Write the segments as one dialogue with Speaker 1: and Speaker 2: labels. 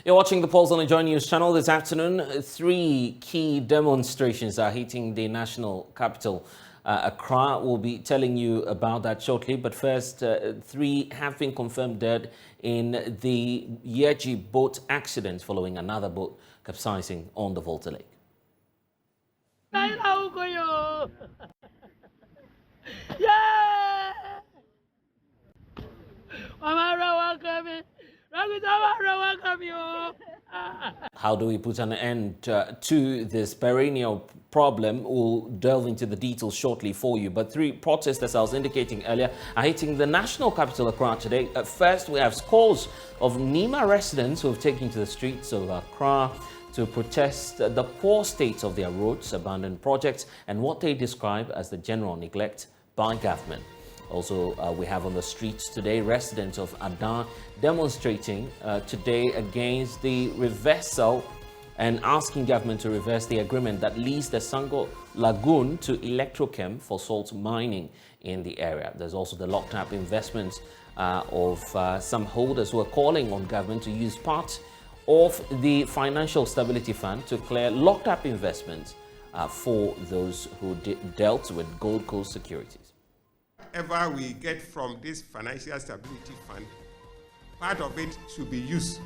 Speaker 1: You're watching the polls on the JoyNews channel this afternoon. Three key demonstrations are hitting the national capital, Accra. We'll be telling you about that shortly. But first, three have been confirmed dead in the Yeji boat accident following another boat capsizing on the Volta Lake. How do we put an end to this perennial problem? We'll delve into the details shortly for you. But three protesters, I was indicating earlier, are hitting the national capital Accra today. First, we have scores of Nema residents who have taken to the streets of Accra to protest the poor state of their roads, abandoned projects, and what they describe as the general neglect by government. Also, we have on the streets today residents of Adan demonstrating today against the reversal and asking government to reverse the agreement that leased the Sango Lagoon to Electrochem for salt mining in the area. There's also the locked up investments of some holders who are calling on government to use part of the Financial Stability Fund to clear locked up investments for those who dealt with Gold Coast securities.
Speaker 2: Whatever we get from this Financial Stability Fund, part of it should be used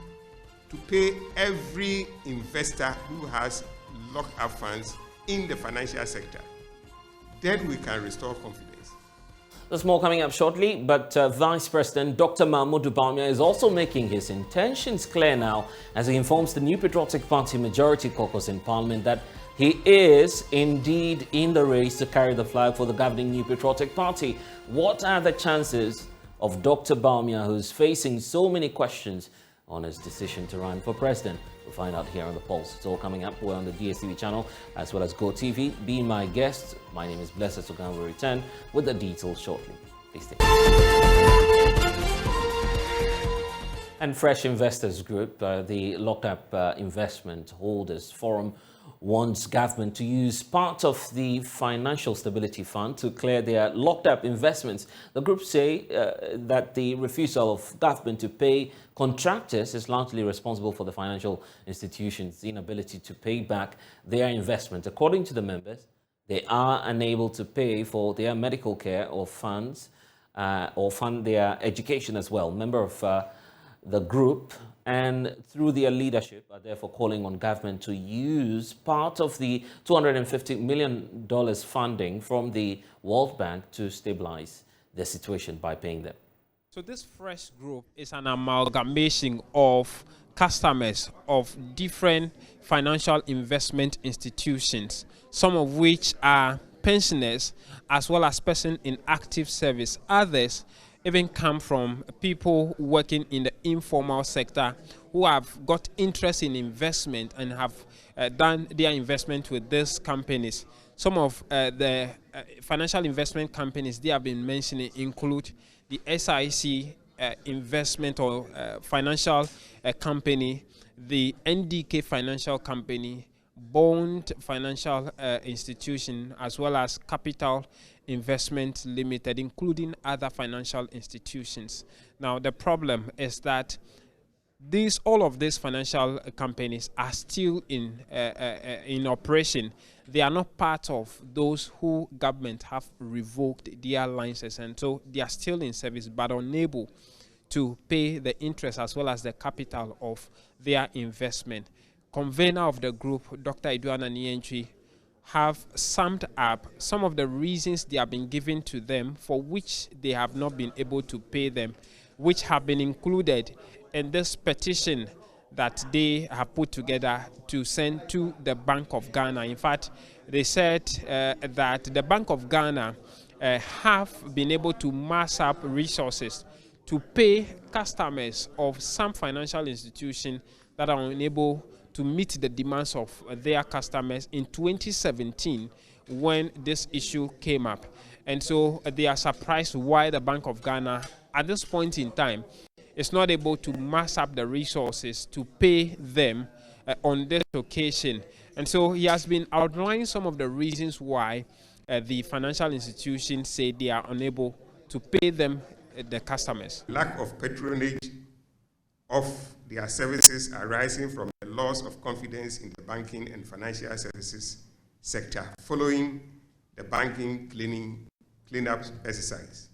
Speaker 2: to pay every investor who has locked up funds in the financial sector. Then we can restore confidence.
Speaker 1: There's more coming up shortly, but Vice President Dr. Mahmoud Bawumia is also making his intentions clear now as he informs the New Patriotic Party Majority Caucus in Parliament that he is indeed in the race to carry the flag for the governing New Patriotic Party. What are the chances of Dr. Bawumia, who's facing so many questions on his decision to run for president? We'll find out here on the Pulse. It's all coming up. We're on the DSTV channel as well as GoTV. Be my guest. My name is Blessed Sogah. We'll return with the details shortly. Please stay. And Fresh Investors Group, the locked up investment holders forum, wants government to use part of the Financial Stability Fund to clear their locked up investments. The group say that the refusal of government to pay contractors is largely responsible for the financial institutions' inability to pay back their investment. According to the members, they are unable to pay for their medical care or funds or fund their education as well. Member of the group and through their leadership are therefore calling on government to use part of the $250 million funding from the World Bank to stabilize the situation by paying them.
Speaker 3: So this Fresh Group is an amalgamation of customers of different financial investment institutions, some of which are pensioners as well as persons in active service. Others even come from people working in the informal sector who have got interest in investment and have done their investment with these companies. Some of the financial investment companies they have been mentioning include the SIC investment or financial company, the NDK financial company, Bond Financial Institution, as well as Capital Investment Limited, including other financial institutions. Now, the problem is that all of these financial companies are still in operation. They are not part of those who government have revoked their licenses, and so they are still in service but unable to pay the interest as well as the capital of their investment. Convener of the group, Dr. Eduana Nientri, have summed up some of the reasons they have been given to them for which they have not been able to pay them, which have been included in this petition that they have put together to send to the Bank of Ghana. In fact, they said that the Bank of Ghana have been able to mass up resources to pay customers of some financial institutions that are unable to meet the demands of their customers in 2017 when this issue came up. And so they are surprised why the Bank of Ghana at this point in time is not able to mass up the resources to pay them on this occasion. And so he has been outlining some of the reasons why the financial institutions say they are unable to pay them, the customers.
Speaker 2: Lack of patronage of their services arising from the loss of confidence in the banking and financial services sector following the banking cleanup exercise.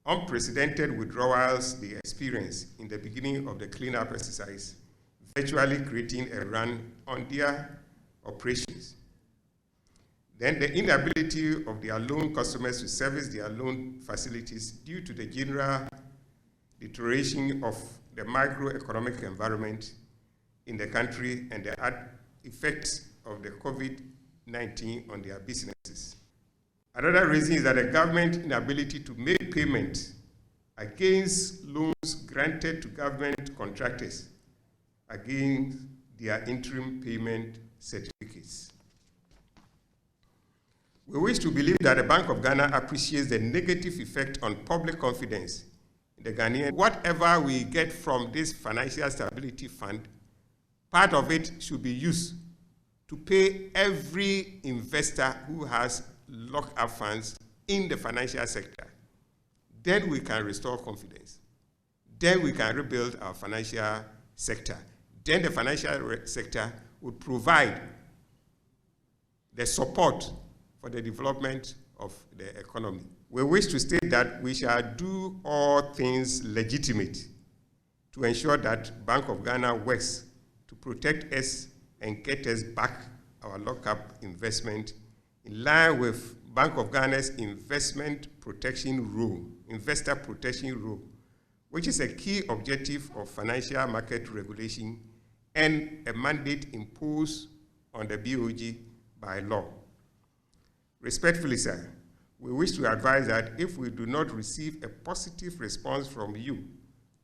Speaker 2: Unprecedented withdrawals they experienced in the beginning of the cleanup exercise, virtually creating a run on their operations. Then the inability of their loan customers to service their loan facilities due to the general deterioration of the macroeconomic environment in the country and the effects of the COVID-19 on their businesses. Another reason is that the government inability to make payment against loans granted to government contractors against their interim payment certificates. We wish to believe that the Bank of Ghana appreciates the negative effect on public confidence in the Ghanaian. Whatever we get from this Financial Stability Fund, part of it should be used to pay every investor who has locked up funds in the financial sector. Then we can restore confidence. Then we can rebuild our financial sector. Then the financial sector would provide the support for the development of the economy. We wish to state that we shall do all things legitimate to ensure that Bank of Ghana works to protect us and get us back our lockup investment in line with Bank of Ghana's investor protection rule, which is a key objective of financial market regulation and a mandate imposed on the BOG by law. Respectfully, sir, we wish to advise that if we do not receive a positive response from you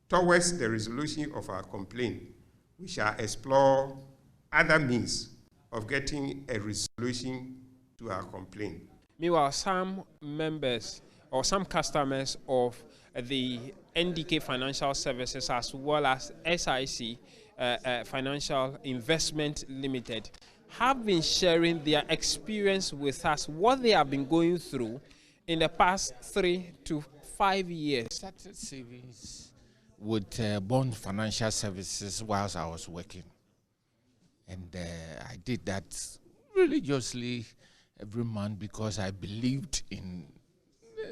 Speaker 2: towards the resolution of our complaint, we shall explore other means of getting a resolution to our complaint.
Speaker 3: Meanwhile, some members or some customers of the NDK Financial Services as well as SIC Financial Investment Limited have been sharing their experience with us, what they have been going through in the past 3 to 5 years.
Speaker 4: I started savings with Bond Financial Services whilst I was working. And I did that religiously every month because I believed in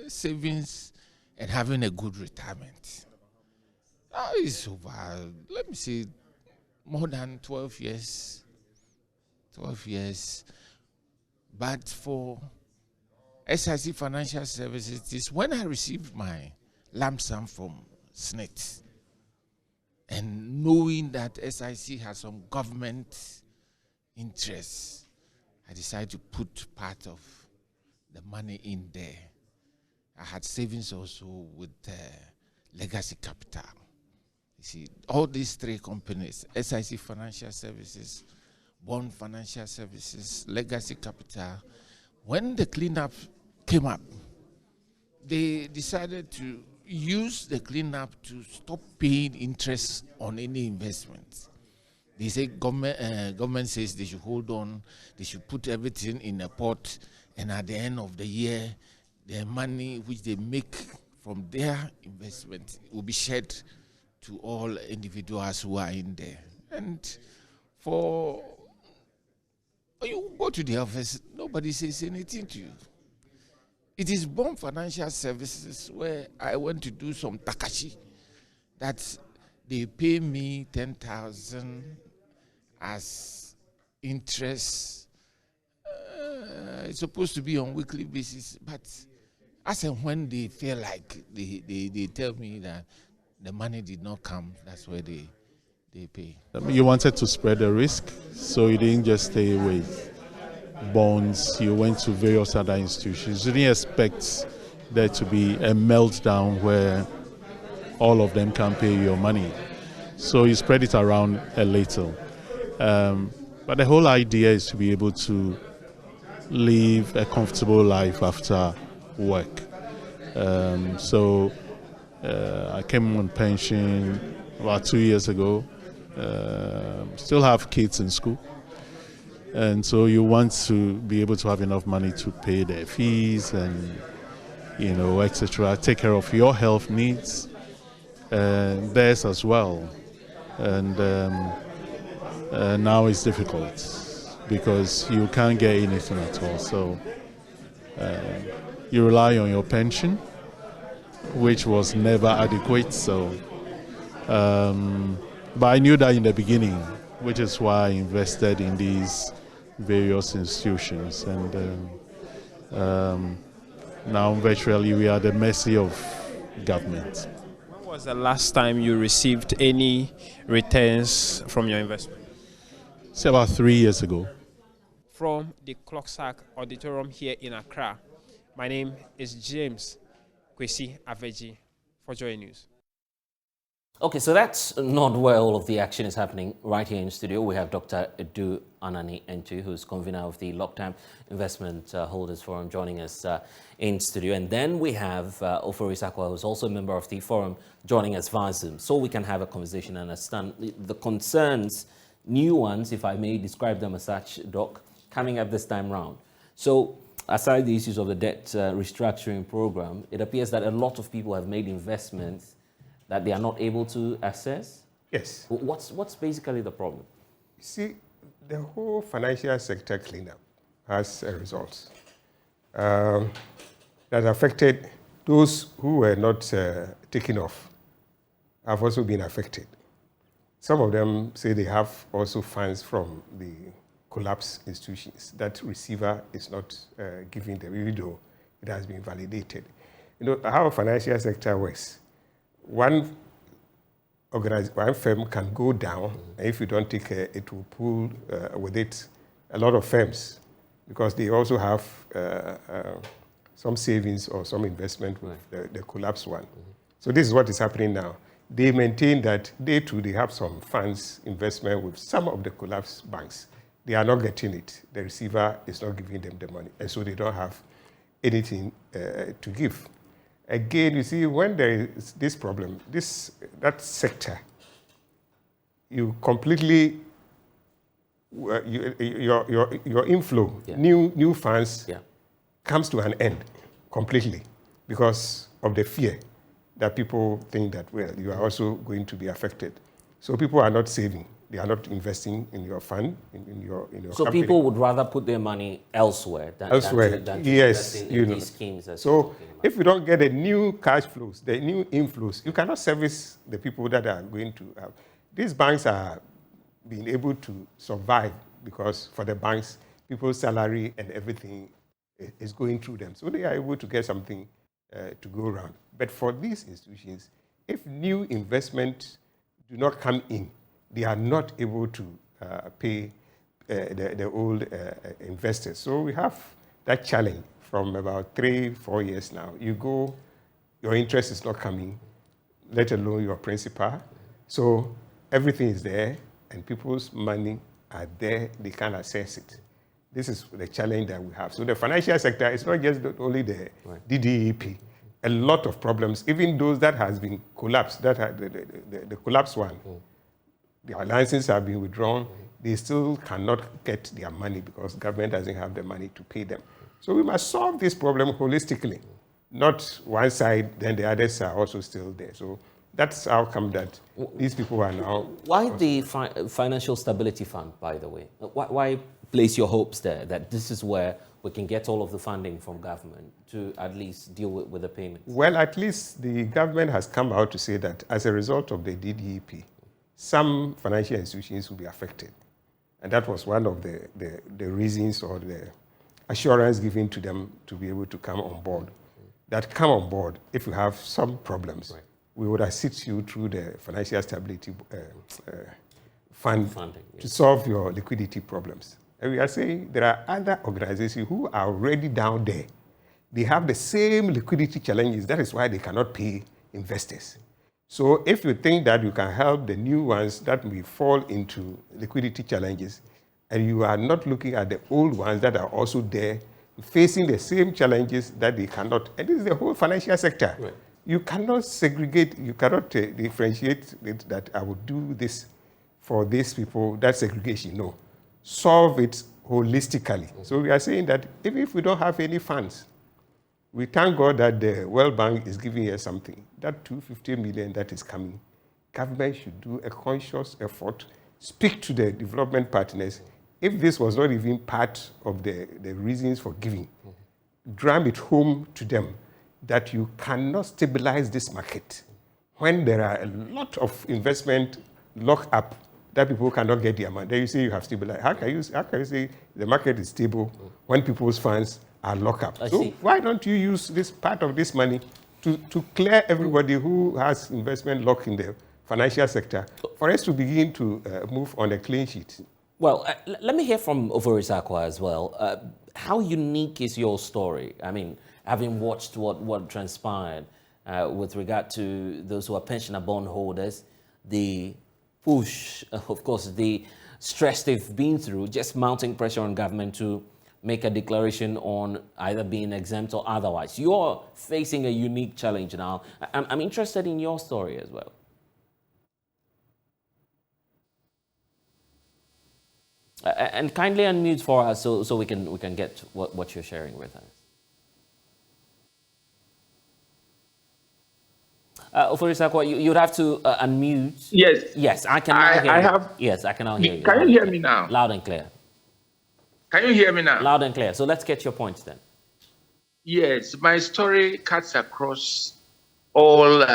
Speaker 4: savings and having a good retirement. It's over, let me say, more than 12 years. 12 years. But for SIC Financial Services, it is when I received my lump sum from SNIT and knowing that SIC has some government interests, I decided to put part of the money in there. I had savings also with Legacy Capital. You see, all these 3 companies, SIC Financial Services, Bond Financial Services, Legacy Capital, when the cleanup came up, they decided to use the cleanup to stop paying interest on any investment. They say government says they should hold on, they should put everything in a pot, and at the end of the year, the money which they make from their investment will be shared to all individuals who are in there. And for you go to the office, nobody says anything to you. It is Bond Financial Services where I went to do some takashi that they pay me 10,000 as interest. It's supposed to be on weekly basis, but as and when they feel like they tell me that the money did not come, that's where they pay.
Speaker 5: You wanted to spread the risk, so you didn't just stay with bonds. You went to various other institutions. You didn't expect there to be a meltdown where all of them can pay your money. So you spread it around a little. But the whole idea is to be able to live a comfortable life after work. I came on pension about 2 years ago. Still have kids in school, and so you want to be able to have enough money to pay their fees and etc. Take care of your health needs, theirs as well. And now it's difficult because you can't get anything at all. So you rely on your pension, which was never adequate. So, but I knew that in the beginning, which is why I invested in these various institutions. And now virtually we are at the mercy of government.
Speaker 3: When was the last time you received any returns from your investment?
Speaker 5: It's about 3 years ago.
Speaker 3: From the Clocksack Auditorium here in Accra, my name is James Kwesi Aveji for JoyNews.
Speaker 1: Okay, so that's not where all of the action is happening. Right here in studio, we have Dr. Edu Anani Entu, who's convener of the Long-Term Investment Holders Forum, joining us in studio. And then we have Overus Aqua, who's also a member of the forum, joining us via Zoom, so we can have a conversation and understand the concerns, new ones, if I may describe them as such, Doc, coming up this time round. So aside the issues of the debt restructuring program, it appears that a lot of people have made investments that they are not able to access?
Speaker 2: Yes.
Speaker 1: What's basically the problem?
Speaker 2: You see, the whole financial sector cleanup has a result that affected those who were not taken off, have also been affected. Some of them say they have also funds from the collapsed institutions that receiver is not giving them, even though it has been validated. You know how financial sector works. One firm can go down, and if you don't take care, it will pull with it a lot of firms, because they also have some savings or some investment with the collapsed one. So this is what is happening now. They maintain that they too, they have some funds investment with some of the collapsed banks. They are not getting it. The receiver is not giving them the money, and so they don't have anything to give. Again, you see, when there is this problem, that sector, you completely, your inflow, new funds comes to an end completely because of the fear that people think that, well, you are also going to be affected. So people are not saving. They are not investing in your fund, in your
Speaker 1: so company. People would rather put their money elsewhere than
Speaker 2: yes,
Speaker 1: invest in these schemes.
Speaker 2: So if you don't get the new cash flows, the new inflows, you cannot service the people that are going to have. These banks are being able to survive because for the banks, people's salary and everything is going through them. So they are able to get something to go around. But for these institutions, if new investments do not come in, they are not able to pay the old investors. So we have that challenge from about 3-4 years now. You go, your interest is not coming, let alone your principal. So everything is there, and people's money are there, they can't access it. This is the challenge that we have. So the financial sector is not just only the DDEP. A lot of problems, even those that has been collapsed, that the collapsed one, their licenses have been withdrawn, they still cannot get their money because government doesn't have the money to pay them. So we must solve this problem holistically, not one side, then the others are also still there. So that's how come that these people are now...
Speaker 1: Why the Financial Stability Fund, by the way? Why place your hopes there, that this is where we can get all of the funding from government to at least deal with the payments?
Speaker 2: Well, at least the government has come out to say that as a result of the DDEP, some financial institutions will be affected. And that was one of the reasons or the assurance given to them to be able to come on board. That come on board, if you have some problems, we would assist you through the Financial Stability Fund to solve your liquidity problems. And we are saying there are other organizations who are already down there. They have the same liquidity challenges. That is why they cannot pay investors. So if you think that you can help the new ones that may fall into liquidity challenges, and you are not looking at the old ones that are also there, facing the same challenges that they cannot, and this is the whole financial sector. Right. You cannot segregate, you cannot differentiate it, that I will do this for these people, that segregation, no. Solve it holistically. So we are saying that even if we don't have any funds, We thank God that the World Bank is giving us something. That 250 million that is coming, government should do a conscious effort, speak to the development partners. If this was not even part of the reasons for giving, dram it home to them that you cannot stabilize this market when there are a lot of investment locked up that people cannot get their money. Then you say you have stabilized. How can you say the market is stable when people's funds are locked up? So why don't you use this part of this money to clear everybody who has investment locked in the financial sector for us to begin to move on a clean sheet?
Speaker 1: Well, let me hear from Overus Aqua as well. How unique is your story? I mean, having watched what transpired with regard to those who are pensioner bondholders, the push, of course, the stress they've been through, just mounting pressure on government to make a declaration on either being exempt or otherwise. You're facing a unique challenge now. I'm interested in your story as well. And kindly unmute for us so we can get what you're sharing with us. Overus Aqua, you'd have to unmute.
Speaker 6: Yes.
Speaker 1: Yes, I can now hear you. Yes, I can now hear you.
Speaker 6: Can you hear me now?
Speaker 1: Loud and clear.
Speaker 6: Can you hear me now?
Speaker 1: Loud and clear. So let's get your points then.
Speaker 6: Yes, my story cuts across all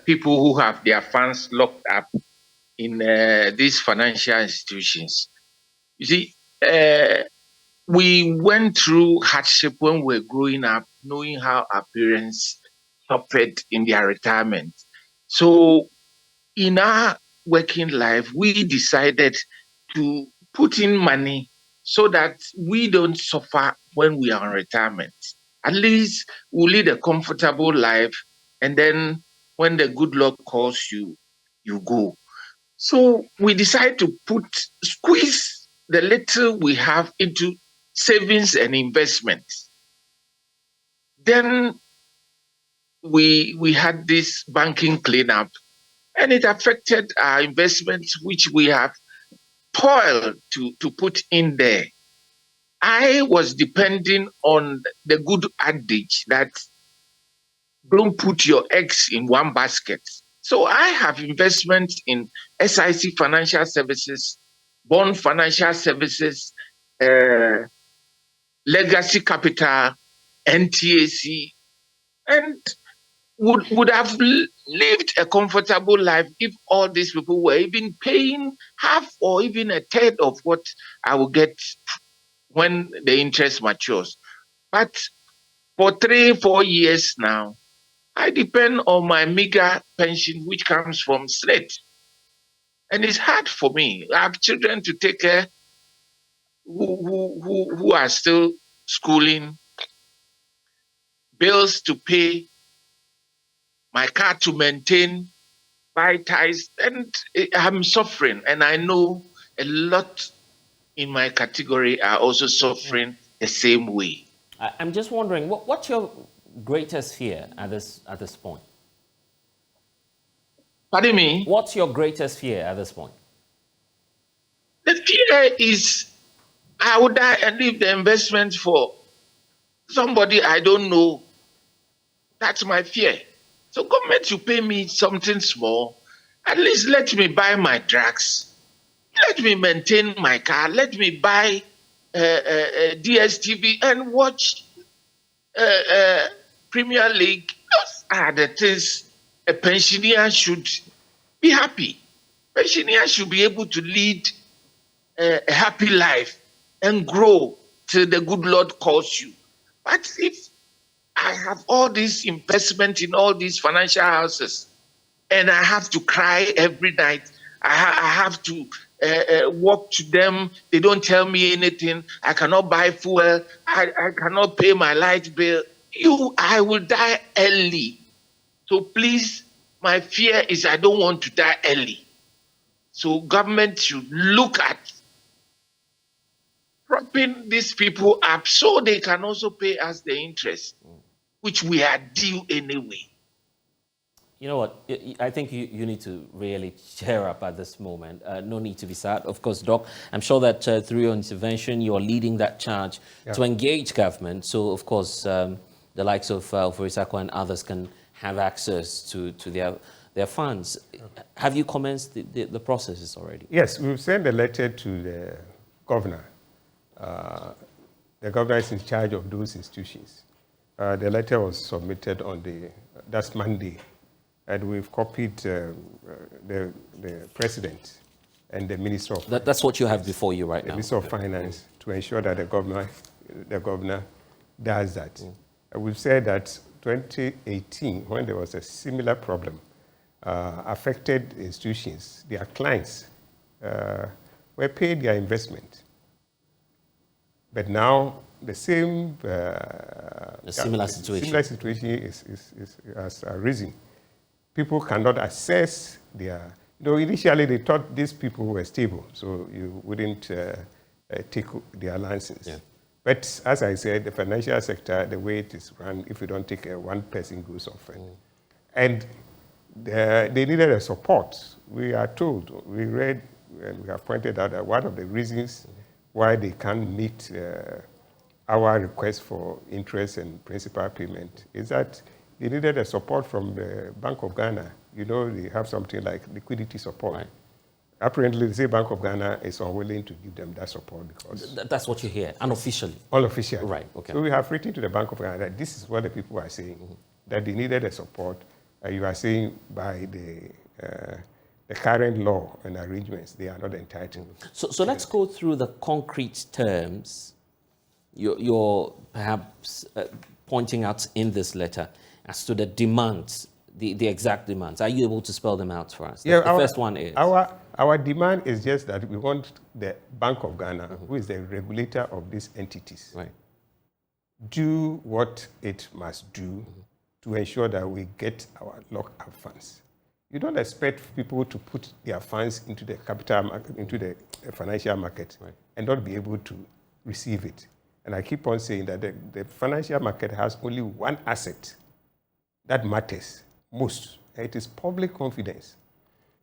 Speaker 6: people who have their funds locked up in these financial institutions. You see, we went through hardship when we were growing up, knowing how our parents suffered in their retirement. So in our working life, we decided to put in money so that we don't suffer when we are on retirement. At least we'll lead a comfortable life, and then when the good luck calls you, you go. So we decided to squeeze the little we have into savings and investments. Then we had this banking cleanup, and it affected our investments, which we have toiled to put in there. I was depending on the good adage that don't put your eggs in one basket. So I have investments in SIC Financial Services, Bond Financial Services, Legacy Capital, NTAC, and would have lived a comfortable life if all these people were even paying half or even a third of what I will get when the interest matures. But for 3-4 years now, I depend on my meager pension, which comes from SLED. And it's hard for me. I have children to take care who are still schooling, bills to pay, my car to maintain, buy ties, and I'm suffering. And I know a lot in my category are also suffering the same way.
Speaker 1: I'm just wondering, what's your greatest fear at this point?
Speaker 6: Pardon me?
Speaker 1: What's your greatest fear at this point?
Speaker 6: The fear is I would die and leave the investment for somebody I don't know. That's my fear. So government should pay me something small. At least let me buy my drugs. Let me maintain my car. Let me buy DSTV and watch Premier League. Those are the things a pensioner should be happy. Pensioner should be able to lead a happy life and grow till the good Lord calls you. But if I have all this investment in all these financial houses and I have to cry every night, I have to walk to them, they don't tell me anything, I cannot buy fuel, I cannot pay my light bill, I will die early. So please, my fear is I don't want to die early. So government should look at propping these people up so they can also pay us the interest, which we are due anyway.
Speaker 1: You know what? I think you need to really cheer up at this moment. No need to be sad. Of course, Doc, I'm sure that through your intervention, you are leading that charge to engage government. So, of course, the likes of Overus Aqua and others can have access to their funds. Have you commenced the processes already?
Speaker 2: Yes, we've sent a letter to the governor. The governor is in charge of those institutions. The letter was submitted on that's Monday, and we've copied the president and the minister of
Speaker 1: That's what you have before you right now.
Speaker 2: the Minister of Finance, to ensure that the governor does that. We've said that 2018, when there was a similar problem, affected institutions, their clients were paid their investment. But now the same
Speaker 1: similar situation
Speaker 2: has arisen. People cannot access their. Initially they thought these people were stable, so you wouldn't take their license. Yeah. But as I said, the financial sector, the way it is run, if you don't take one person goes off. And they needed a support. We are told, we read, and we have pointed out that one of the reasons why they can't meet our request for interest and principal payment is that they needed a support from the Bank of Ghana. They have something like liquidity support. Right. Apparently, the Bank of Ghana is unwilling to give them that support because...
Speaker 1: That's what you hear, unofficially?
Speaker 2: Unofficially.
Speaker 1: Right, okay.
Speaker 2: So we have written to the Bank of Ghana that this is what the people are saying, that they needed a support. You are saying by the current law and arrangements, they are not entitled.
Speaker 1: So let's go through the concrete terms you're perhaps pointing out in this letter as to the demands, the exact demands. Are you able to spell them out for us?
Speaker 2: Yeah,
Speaker 1: the first one is?
Speaker 2: Our demand is just that we want the Bank of Ghana, who is the regulator of these entities, do what it must do to ensure that we get our lock-up funds. You don't expect people to put their funds into the capital market, into the financial market, and not be able to receive it. And I keep on saying that the financial market has only one asset that matters most, and it is public confidence.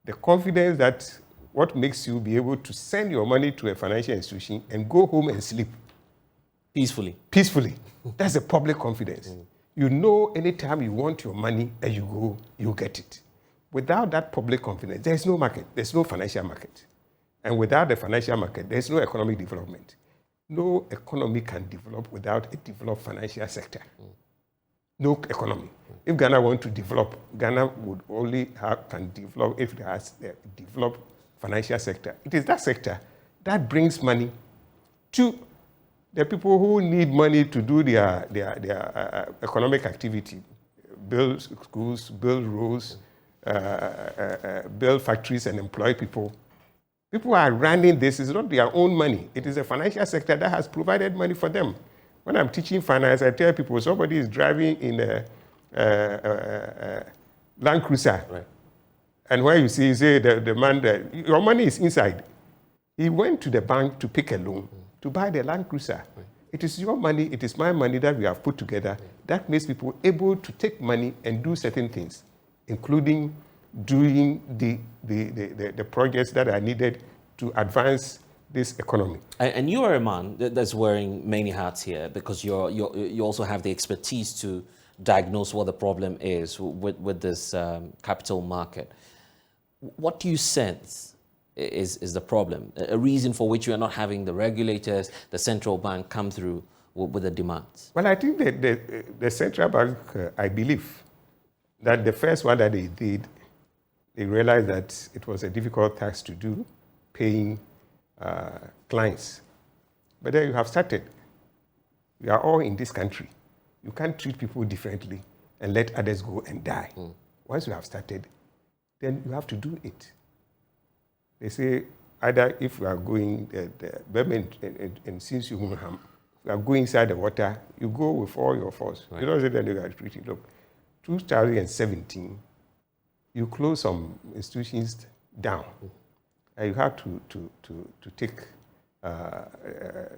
Speaker 2: The confidence that what makes you be able to send your money to a financial institution and go home and sleep.
Speaker 1: Peacefully.
Speaker 2: Peacefully. That's the public confidence. You know anytime you want your money and you go, you get it. Without that public confidence, there's no market, there's no financial market. And without the financial market, there's no economic development. No economy can develop without a developed financial sector. No economy. If Ghana wants to develop, Ghana would only can develop if it has a developed financial sector. It is that sector that brings money to the people who need money to do their economic activity, build schools, build roads, build factories and employ people. People are running this. It's not their own money. It is the financial sector that has provided money for them. When I'm teaching finance, I tell people somebody is driving in a Land Cruiser. Right. And when you see, say the man, your money is inside. He went to the bank to pick a loan to buy the Land Cruiser. Right. It is your money, it is my money that we have put together that makes people able to take money and do certain things, including doing the projects that are needed to advance this economy.
Speaker 1: And you are a man that's wearing many hats here because you also have the expertise to diagnose what the problem is with this capital market. What do you sense is the problem? A reason for which you are not having the regulators, the central bank come through with the demands?
Speaker 2: Well, I think that the central bank, I believe, that the first one that they did, they realized that it was a difficult task to do, paying clients. But then you have started. We are all in this country. You can't treat people differently and let others go and die. Once you have started, then you have to do it. They say either if we are going, and since you are going inside the water, you go with all your force. Right. You don't say that you are treating. Look, 2017, you close some institutions down. And you have to take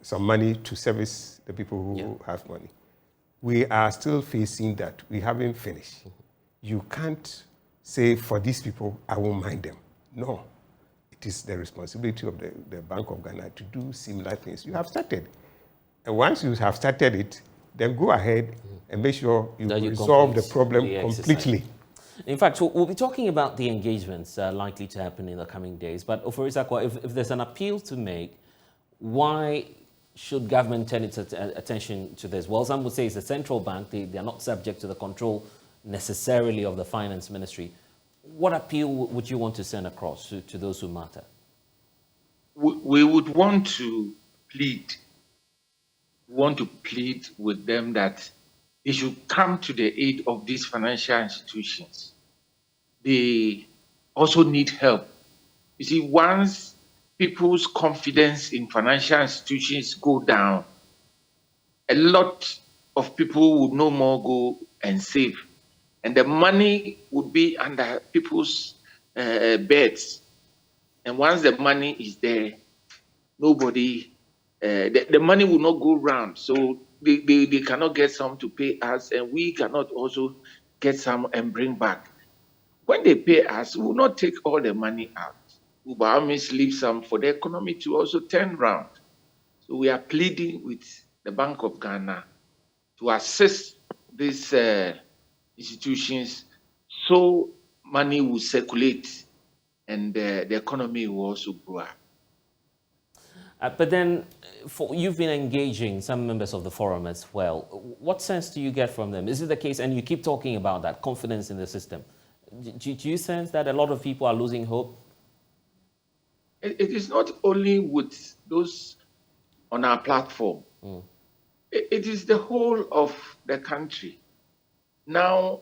Speaker 2: some money to service the people who have money. We are still facing that. We haven't finished. You can't say, for these people, I won't mind them. No. It is the responsibility of the Bank of Ghana to do similar things. You have started. And once you have started it, then go ahead and make sure you
Speaker 1: That you
Speaker 2: resolve the
Speaker 1: complete
Speaker 2: problem
Speaker 1: the exercise.
Speaker 2: completely.
Speaker 1: In fact, we'll be talking about the engagements likely to happen in the coming days. But Overus Aqua, if there's an appeal to make, why should government turn its attention to this? Well, some would say it's the central bank. They are not subject to the control necessarily of the finance ministry. What appeal would you want to send across to those who matter?
Speaker 6: We would want to plead. With them that they should come to the aid of these financial institutions. They also need help. You see, once people's confidence in financial institutions go down, a lot of people would no more go and save. And the money would be under people's beds. And once the money is there, nobody, the money will not go round. So they cannot get some to pay us, and we cannot also get some and bring back. When they pay us, we will not take all the money out. We will by all means leave some for the economy to also turn round. So we are pleading with the Bank of Ghana to assist these institutions so money will circulate and the economy will also grow up.
Speaker 1: But then, you've been engaging some members of the forum as well. What sense do you get from them? Is it the case, and you keep talking about that, confidence in the system? Do you sense that a lot of people are losing hope?
Speaker 6: It is not only with those on our platform. It is the whole of the country. Now,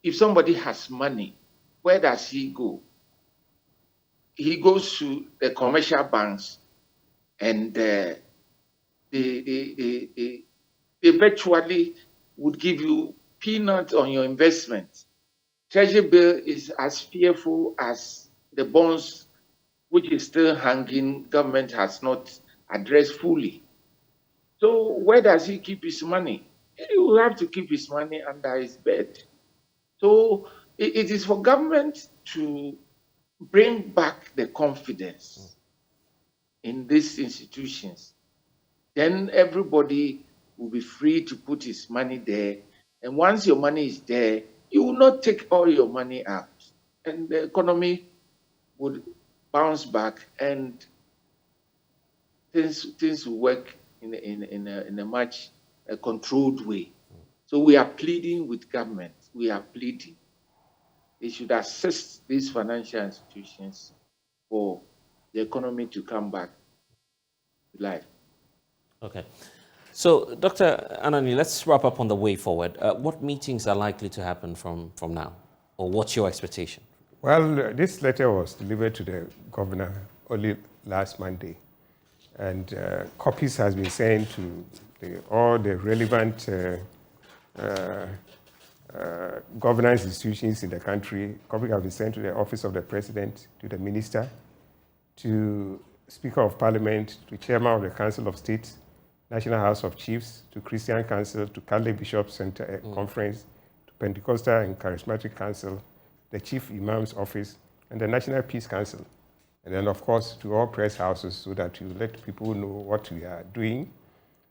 Speaker 6: if somebody has money, where does he go? He goes to the commercial banks, and they virtually would give you peanuts on your investment. Treasury bill is as fearful as the bonds, which is still hanging, government has not addressed fully. So where does he keep his money? He will have to keep his money under his bed. So it is for government to bring back the confidence in these institutions. Then everybody will be free to put his money there. And once your money is there, you will not take all your money out. And the economy would bounce back, and things will work in a much controlled way. So we are pleading with government. We are pleading. They should assist these financial institutions for the economy to come back to life.
Speaker 1: Okay. So, Dr. Anani, let's wrap up on the way forward. What meetings are likely to happen from now? Or what's your expectation?
Speaker 2: Well, this letter was delivered to the governor only last Monday. And copies has been sent to all the relevant governance institutions in the country. Copies have been sent to the Office of the President, to the Minister, to Speaker of Parliament, to Chairman of the Council of State, National House of Chiefs, to Christian Council, to Catholic Bishops Center Conference, to Pentecostal and Charismatic Council, the Chief Imam's Office, and the National Peace Council. And then, of course, to all press houses, so that you let people know what we are doing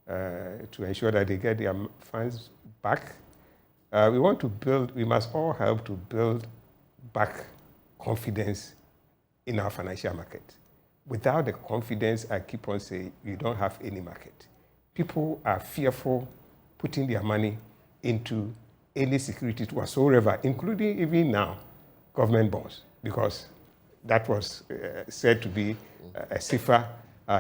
Speaker 2: to ensure that they get their funds back. We must all help to build back confidence in our financial market. Without the confidence, I keep on saying, you don't have any market. People are fearful putting their money into any security whatsoever, including even now, government bonds, because that was said to be a safer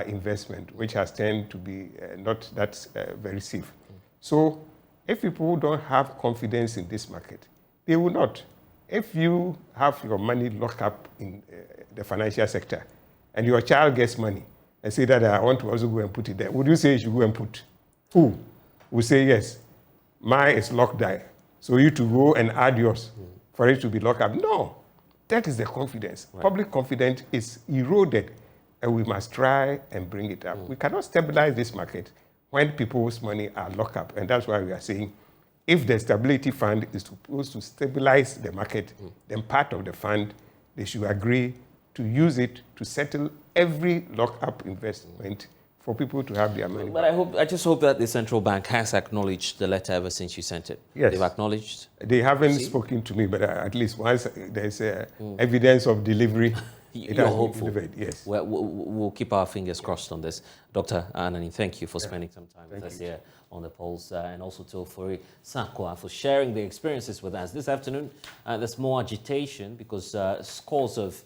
Speaker 2: investment, which has tended to be not that very safe. So if people don't have confidence in this market, they will not. If you have your money locked up in the financial sector and your child gets money and say that I want to also go and put it there, would you say you should go and put? Who will say yes? Mine is locked there. So you to go and add yours for it to be locked up? No. That is the confidence. Right. Public confidence is eroded, and we must try and bring it up. We cannot stabilize this market when people's money are locked up. And that's why we are saying, if the stability fund is supposed to stabilize the market, then part of the fund, they should agree to use it to settle every lock-up investment for people to have their money.
Speaker 1: But I just hope that the central bank has acknowledged the letter ever since you sent it.
Speaker 2: Yes.
Speaker 1: They've acknowledged.
Speaker 2: They haven't spoken to me, but at least once there's evidence of delivery, it has been delivered. Yes.
Speaker 1: We'll keep our fingers crossed on this. Dr. Anani, thank you for spending some time with us here on the polls, and also to Overus Aqua for sharing their experiences with us. This afternoon, there's more agitation because scores of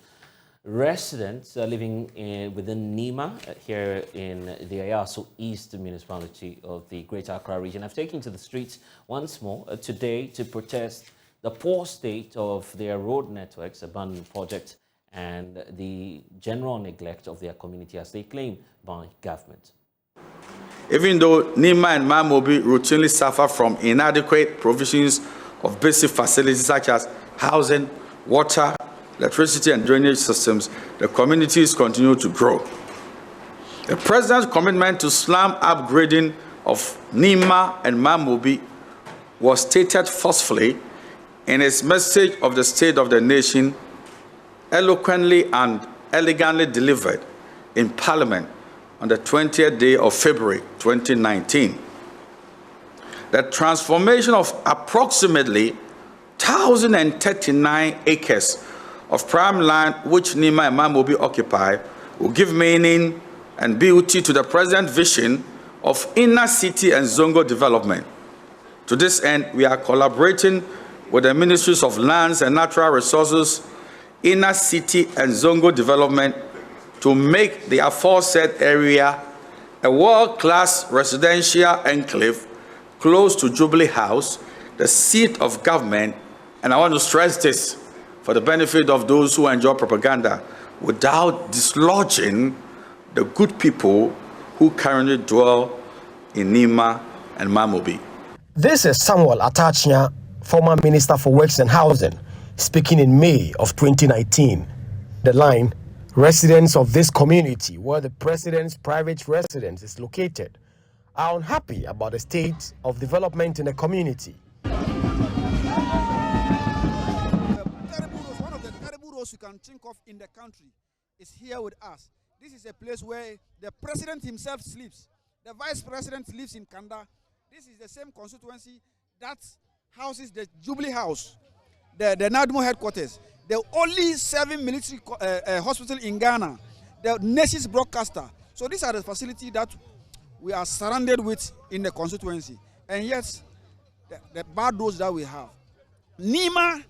Speaker 1: residents living within Nema, here in the Ayaso East municipality of the Greater Accra region, have taken to the streets once more today to protest the poor state of their road networks, abandoned projects, and the general neglect of their community, as they claim, by government.
Speaker 7: Even though Nima and Mamobi routinely suffer from inadequate provisions of basic facilities such as housing, water, electricity and drainage systems, the communities continue to grow. The President's commitment to slum upgrading of Nima and Mamobi was stated forcefully in his message of the State of the Nation, eloquently and elegantly delivered in Parliament on the 20th day of February 2019. The transformation of approximately 1,039 acres of prime land which Nima and Mamobi occupy will give meaning and beauty to the President's vision of inner city and Zongo development. To this end, we are collaborating with the Ministries of Lands and Natural Resources, inner city and Zongo development to make the aforesaid area a world-class residential enclave close to Jubilee House, the seat of government, and I want to stress this for the benefit of those who enjoy propaganda, without dislodging the good people who currently dwell in Nima and Mamobi.
Speaker 8: This is Samuel Atachia, former Minister for Works and Housing, speaking in May of 2019. The line, residents of this community where the President's private residence is located are unhappy about the state of development in the community.
Speaker 9: One of the terrible roads you can think of in the country is here with us. This is a place where the President himself sleeps. The Vice President lives in Kanda. This is the same constituency that houses the Jubilee House, the NADMO headquarters, the only 7 military hospital in Ghana, the nation's broadcaster. So these are the facilities that we are surrounded with in the constituency. And yet, the bad roads that we have. Nima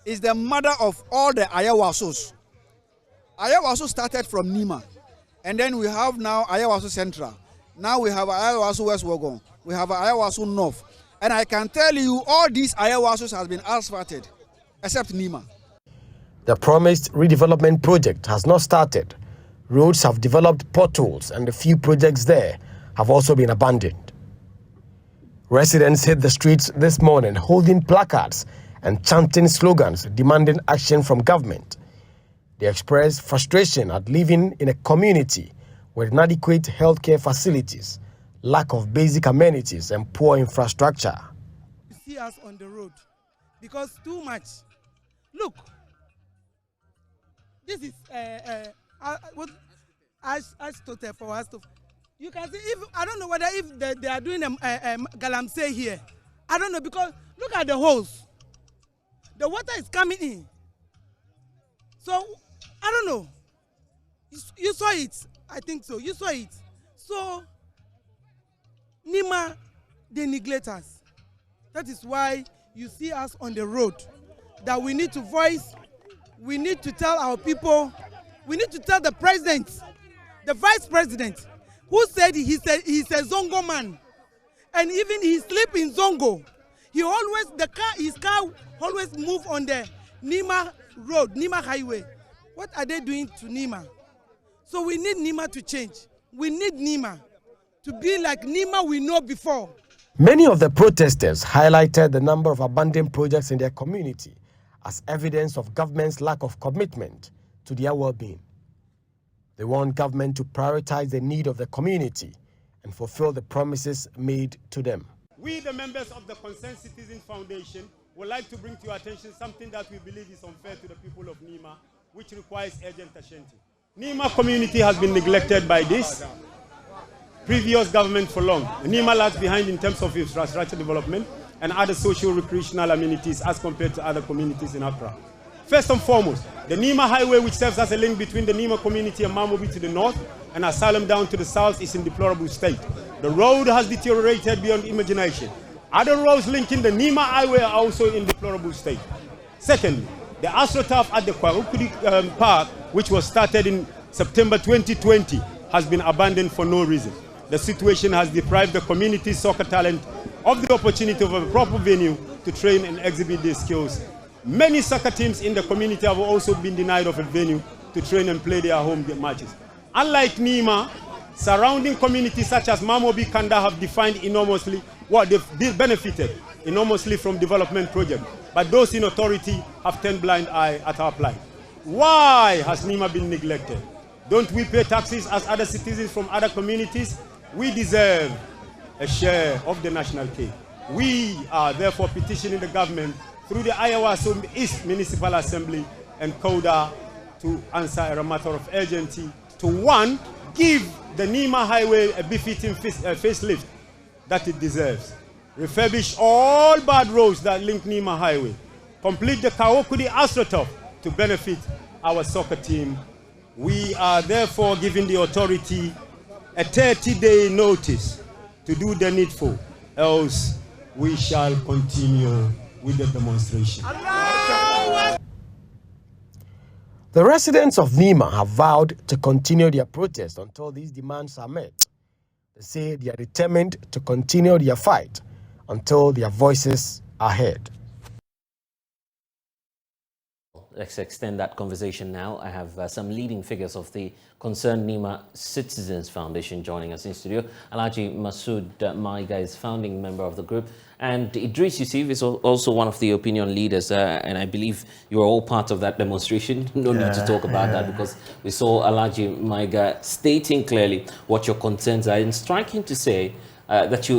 Speaker 9: is the mother of all the Ayawasos. Ayawaso started from Nima. And then we have now Ayawaso Central. Now we have Ayawaso West Wogon. We have Ayawaso North. And I can tell you, all these Ayawasos has been asphalted, except Nima.
Speaker 8: The promised redevelopment project has not started. Roads have developed potholes and the few projects there have also been abandoned. Residents hit the streets this morning holding placards and chanting slogans demanding action from government. They expressed frustration at living in a community with inadequate healthcare facilities, lack of basic amenities, and poor infrastructure.
Speaker 10: You see us on the road because too much. Look, this is what Tetteh for us to. You can see if I don't know whether if they are doing a galamsey here. I don't know because look at the holes. The water is coming in. So I don't know. You saw it. I think so. You saw it. So Nima, they neglect us. That is why you see us on the road. That we need to voice. We need to tell our people. We need to tell the president, the vice president, who said he's a Zongo man, and even he sleep in Zongo. He always his car always move on the Nima road, Nima highway. What are they doing to Nima? So we need Nima to change. We need Nima to be like Nima we know before.
Speaker 8: Many of the protesters highlighted the number of abandoned projects in their community as evidence of government's lack of commitment to their well-being. They want government to prioritize the need of the community and fulfill the promises made to them.
Speaker 11: We, the members of the Concerned Citizen Foundation, would like to bring to your attention something that we believe is unfair to the people of Nima, which requires urgent attention. Nima community has been neglected by this. previous government for long. Nema lags behind in terms of infrastructure development and other social recreational amenities as compared to other communities in Accra. First and foremost, the Nema Highway, which serves as a link between the Nema community and Mamobi to the north and Asylum down to the south, is in deplorable state. The road has deteriorated beyond imagination. Other roads linking the Nema Highway are also in deplorable state. Secondly, the AstroTurf at the Kwakukudi Park, which was started in September 2020, has been abandoned for no reason. The situation has deprived the community's soccer talent of the opportunity of a proper venue to train and exhibit their skills. Many soccer teams in the community have also been denied of a venue to train and play their home matches. Unlike Nema, surrounding communities such as Mamobi, Kanda have defined enormously what they've benefited enormously from development projects. But those in authority have turned blind eye at our plight. Why has Nema been neglected? Don't we pay taxes as other citizens from other communities? We deserve a share of the national cake. We are therefore petitioning the government through the Iowa East Municipal Assembly and CODA to answer a matter of urgency to, one, give the Nema Highway a befitting facelift that it deserves. Refurbish all bad roads that link Nema Highway. Complete the Kawokudi AstroTurf to benefit our soccer team. We are therefore giving the authority a 30-day notice to do the needful, else we shall continue with the demonstration.
Speaker 8: The residents of Nema have vowed to continue their protest until these demands are met. They say they are determined to continue their fight until their voices are heard.
Speaker 1: Let's extend that conversation now. I have some leading figures of the Concerned Nema Citizens Foundation joining us in studio. Alhaji Masood Maiga is founding member of the group, and Idris Yusuf is also one of the opinion leaders, and I believe you are all part of that demonstration. No need to talk about that, because we saw Alhaji Maiga stating clearly what your concerns are, and striking to say that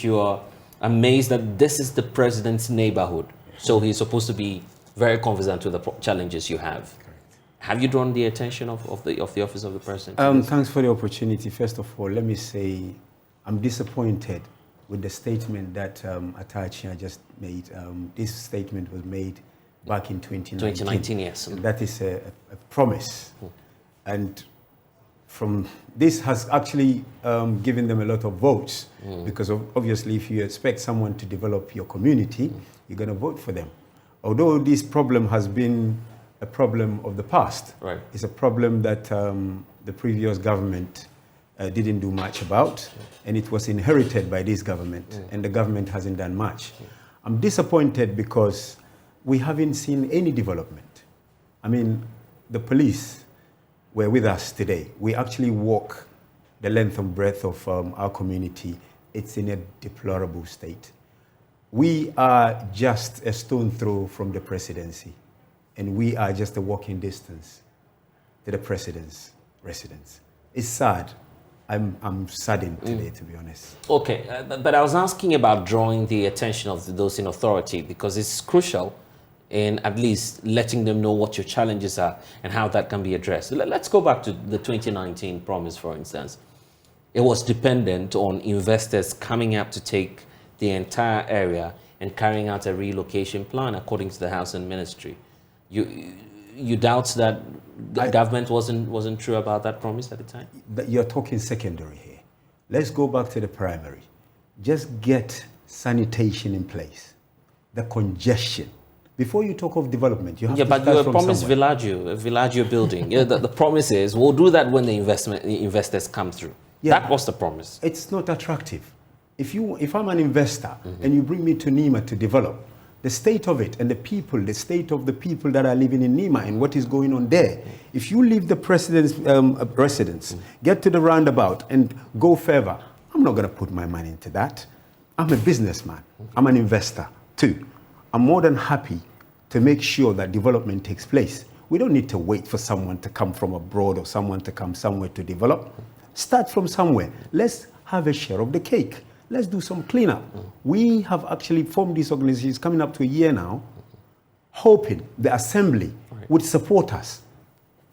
Speaker 1: you are amazed that this is the president's neighborhood, so he's supposed to be very confident with the challenges you have. Correct. Have you drawn the attention of the office of the president?
Speaker 12: Thanks for the opportunity. First of all, let me say I'm disappointed with the statement that Atachia just made. This statement was made back in 2019.
Speaker 1: 2019, yes.
Speaker 12: That is a promise. And from this has actually given them a lot of votes, because obviously if you expect someone to develop your community, you're going to vote for them. Although this problem has been a problem of the past,
Speaker 1: right.
Speaker 12: It's a problem that the previous government didn't do much about, and it was inherited by this government, and the government hasn't done much. I'm disappointed because we haven't seen any development. I mean, the police were with us today. We actually walk the length and breadth of our community. It's in a deplorable state. We are just a stone throw from the presidency, and we are just a walking distance to the president's residence. It's sad. I'm saddened today, to be honest.
Speaker 1: Okay, but I was asking about drawing the attention of those in authority, because it's crucial in at least letting them know what your challenges are and how that can be addressed. Let's go back to the 2019 promise, for instance. It was dependent on investors coming up to take the entire area and carrying out a relocation plan according to the Housing Ministry. You doubt that the government wasn't true about that promise at the time?
Speaker 12: You're talking secondary here. Let's go back to the primary. Just get sanitation in place. The congestion. Before you talk of development, you have to start from somewhere.
Speaker 1: But you promised Villaggio building. The promise is we'll do that when the investors come through. Yeah, that was the promise.
Speaker 12: It's not attractive. If I'm an investor and you bring me to Nema to develop, the state of it and the state of the people that are living in Nema and what is going on there, if you leave the president's residence, get to the roundabout and go further, I'm not going to put my money into that. I'm a businessman. I'm an investor too. I'm more than happy to make sure that development takes place. We don't need to wait for someone to come from abroad or someone to come somewhere to develop. Start from somewhere. Let's have a share of the cake. Let's do some cleanup. We have actually formed these organizations coming up to a year now, hoping the assembly would support us.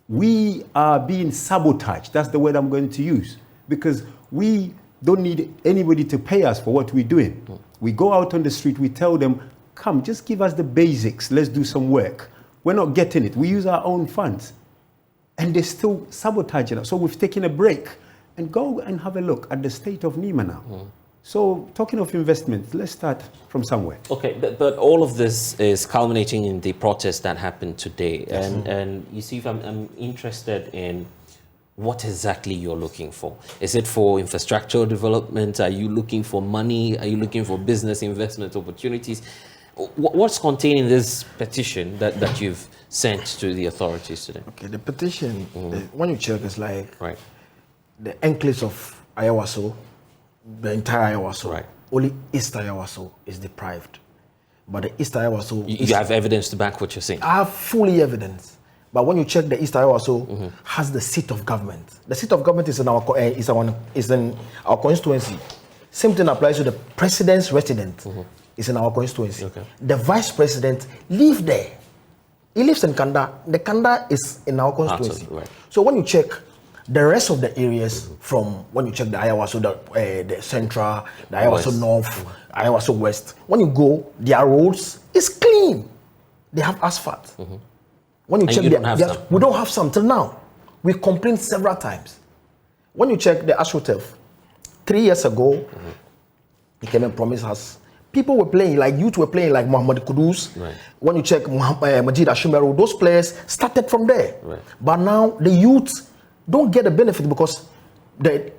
Speaker 12: We are being sabotaged. That's the word I'm going to use. Because We don't need anybody to pay us for what we're doing. We go out on the street, we tell them, come, just give us the basics, let's do some work. We're not getting it. We use our own funds. And they're still sabotaging us. So we've taken a break and go and have a look at the state of Nema now. So talking of investment, let's start from somewhere.
Speaker 1: Okay, but all of this is culminating in the protest that happened today.
Speaker 12: Yes.
Speaker 1: And you see, if I'm interested in what exactly you're looking for. Is it for infrastructural development? Are you looking for money? Are you looking for business investment opportunities? What's contained in this petition that you've sent to the authorities today?
Speaker 13: Okay, the petition, when you check, it's like
Speaker 1: right.
Speaker 13: The enclaves of Ayawaso, the entire Ayawaso,
Speaker 1: right.
Speaker 13: Only East Ayawaso is deprived. But the East Ayawaso...
Speaker 1: You have evidence to back what you're saying?
Speaker 13: I have fully evidence. But when you check, the East Ayawaso has the seat of government. The seat of government is in our constituency. Same thing applies to the president's residence. It's in our constituency.
Speaker 1: Okay.
Speaker 13: The vice president lives there. He lives in Kanda. The Kanda is in our constituency.
Speaker 1: Right.
Speaker 13: So when you check the rest of the areas, from when you check the Ayawaso, the Central, the Ayawaso
Speaker 1: West.
Speaker 13: North, Ayawaso West, when you go, their roads is clean. They have asphalt. When you check, we don't have some till now. We complained several times. When you check the AstroTurf, 3 years ago, he came and promised us. People were playing, like youth were playing, like Muhammad Kudus.
Speaker 1: Right.
Speaker 13: When you check Majid Ashimeru, those players started from there.
Speaker 1: Right.
Speaker 13: But now the youth don't get the benefit because the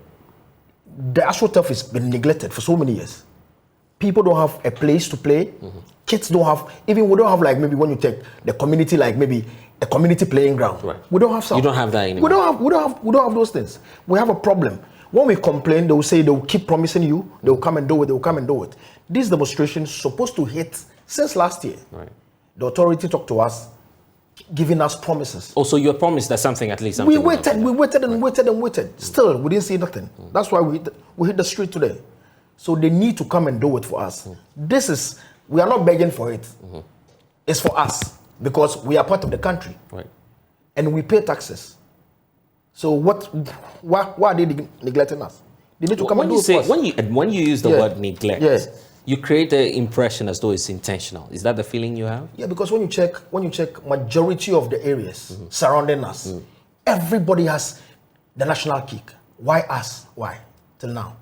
Speaker 13: AstroTurf has been neglected for so many years. People don't have a place to play. Kids don't have, even we don't have, like maybe when you take the community, like maybe a community playing ground.
Speaker 1: Right.
Speaker 13: We don't have some.
Speaker 1: You don't have that anymore.
Speaker 13: We don't have those things. We have a problem. When we complain, they will say they will keep promising you, they will come and do it, they will come and do it. This demonstration is supposed to hit since last year.
Speaker 1: Right.
Speaker 13: The authority talked to us, giving us promises.
Speaker 1: Oh, so you were promised that something, at least
Speaker 13: We
Speaker 1: something
Speaker 13: waited and waited. Still, we didn't see nothing. That's why we hit the street today. So they need to come and do it for us. We are not begging for it. It's for us because we are part of the country.
Speaker 1: Right.
Speaker 13: And we pay taxes. So why are they neglecting us? They need to come and do it for us.
Speaker 1: When you use the word neglect,
Speaker 13: yes.
Speaker 1: You create the impression as though it's intentional. Is that the feeling you have?
Speaker 13: Yeah, because when you check majority of the areas surrounding us, everybody has the national kick. Why us? Why? Till now.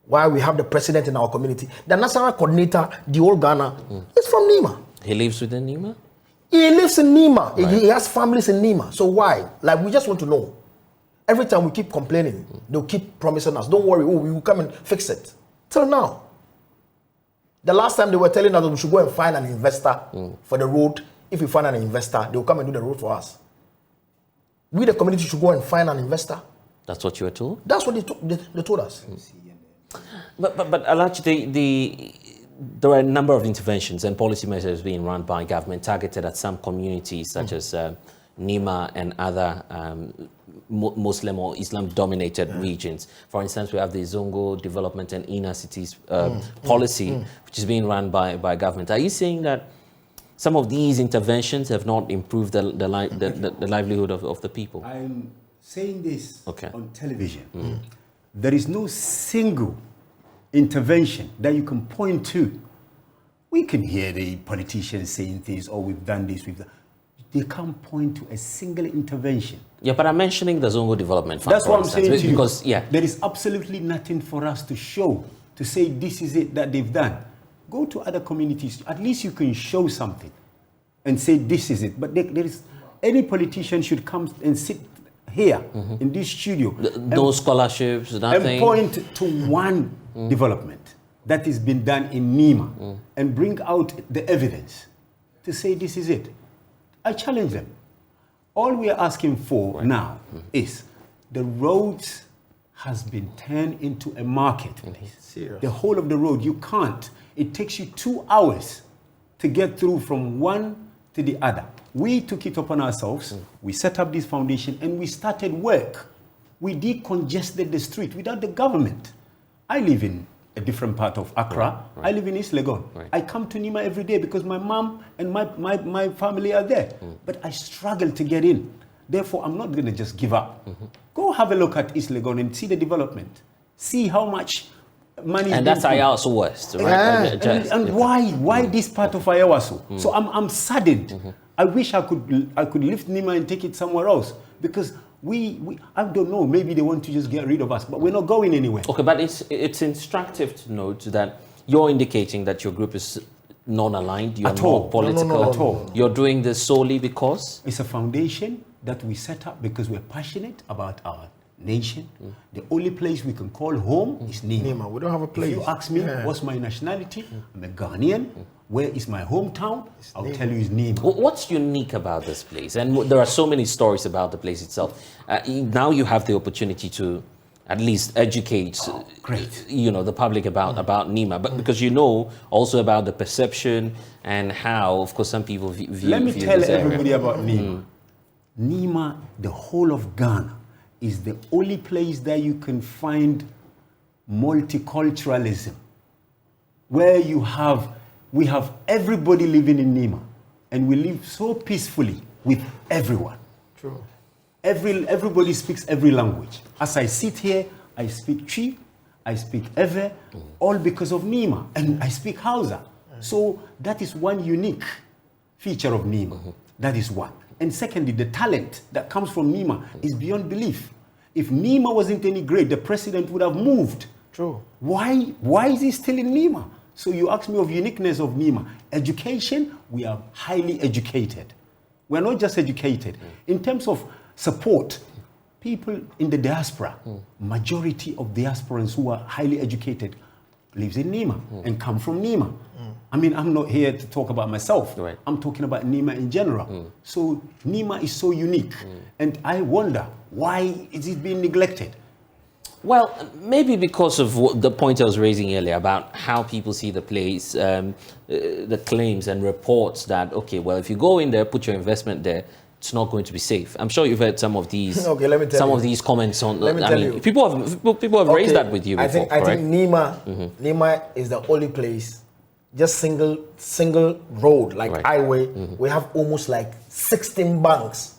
Speaker 13: Why we have the president in our community? The national coordinator, the old Ghana, is from Nema.
Speaker 1: He lives within Nema?
Speaker 13: He lives in Nema.
Speaker 1: Right.
Speaker 13: He has families in Nema. So why? Like, we just want to know. Every time we keep complaining, they'll keep promising us, don't worry, we will come and fix it. Till now. The last time they were telling us that we should go and find an investor for the road. If we find an investor, they'll come and do the road for us. We, the community, should go and find an investor.
Speaker 1: That's what you were told?
Speaker 13: That's what they told us.
Speaker 1: But Alach, there are a number of interventions and policy measures being run by government targeted at some communities, such as Nima and other Muslim or Islam-dominated regions. For instance, we have the Zongo Development and Inner Cities policy, which is being run by government. Are you saying that some of these interventions have not improved the livelihood of the people?
Speaker 12: I'm saying this on television. There is no single intervention that you can point to. We can hear the politicians saying things, oh, we've done this, we've done. They can't point to a single intervention.
Speaker 1: Yeah, but I'm mentioning the Zongo Development Fund.
Speaker 12: That's what I'm saying to you.
Speaker 1: Because, there
Speaker 12: is absolutely nothing for us to show, to say this is it that they've done. Go to other communities. At least you can show something and say this is it. But there is, any politician should come and sit here in this studio.
Speaker 1: No scholarships, nothing.
Speaker 12: And point to one development that has been done in Nima and bring out the evidence to say this is it. I challenge them. All we are asking for now is the roads has been turned into a marketplace. The whole of the road, you can't. It takes you 2 hours to get through from one to the other. We took it upon ourselves. We set up this foundation and we started work. We decongested the street without the government. I live in a different part of Accra. I live in East Legon. I come to Nima every day because my mom and my family are there. But I struggle to get in. Therefore, I'm not going to just give up. Go have a look at East Legon and see the development. See how much money.
Speaker 1: And that's Ayawaso West, right?
Speaker 12: And why this part of Ayawaso? So I'm saddened. I wish I could lift Nema and take it somewhere else, because we I don't know, maybe they want to just get rid of us, but we're not going anywhere.
Speaker 1: Okay, but it's instructive to note that you're indicating that your group is non-aligned, you're not political.
Speaker 12: No, at all.
Speaker 1: You're doing this solely because?
Speaker 12: It's a foundation that we set up because we're passionate about our nation. The only place we can call home is Nema.
Speaker 13: We don't have a place.
Speaker 12: If you ask me what's my nationality, I'm a Ghanaian. Where is my hometown? I'll tell you it's Nema.
Speaker 1: What's unique about this place? And there are so many stories about the place itself. Now you have the opportunity to at least educate the public about Nema, but because you know also about the perception and how, of course, some people view.
Speaker 12: Let me tell everybody about Nema. Nema, the whole of Ghana, is the only place that you can find multiculturalism, where we have everybody living in Nema, and we live so peacefully with everyone.
Speaker 13: True.
Speaker 12: Everybody speaks every language. As I sit here, I speak Chi, I speak Ewe, all because of Nema, and I speak Hausa. So that is one unique feature of Nema. That is one. And secondly, the talent that comes from Nema is beyond belief. If Nema wasn't any great, the president would have moved.
Speaker 13: True.
Speaker 12: Why is he still in Nema? So you ask me of uniqueness of Nema. Education, we are highly educated. We're not just educated. In terms of support, people in the diaspora, majority of diasporans who are highly educated lives in Nema and come from Nema. I mean, I'm not here to talk about myself.
Speaker 1: Right.
Speaker 12: I'm talking about Nema in general. So Nema is so unique. And I wonder, why is it being neglected?
Speaker 1: Well, maybe because of the point I was raising earlier about how people see the place, the claims and reports that, okay, well, if you go in there, put your investment there, it's not going to be safe. I'm sure you've heard some of these.
Speaker 13: Okay, let me tell you.
Speaker 1: These comments on.
Speaker 13: Let me tell you.
Speaker 1: People have raised that with you before.
Speaker 13: I think Nema is the only place, just single road like highway. We have almost like 16 banks.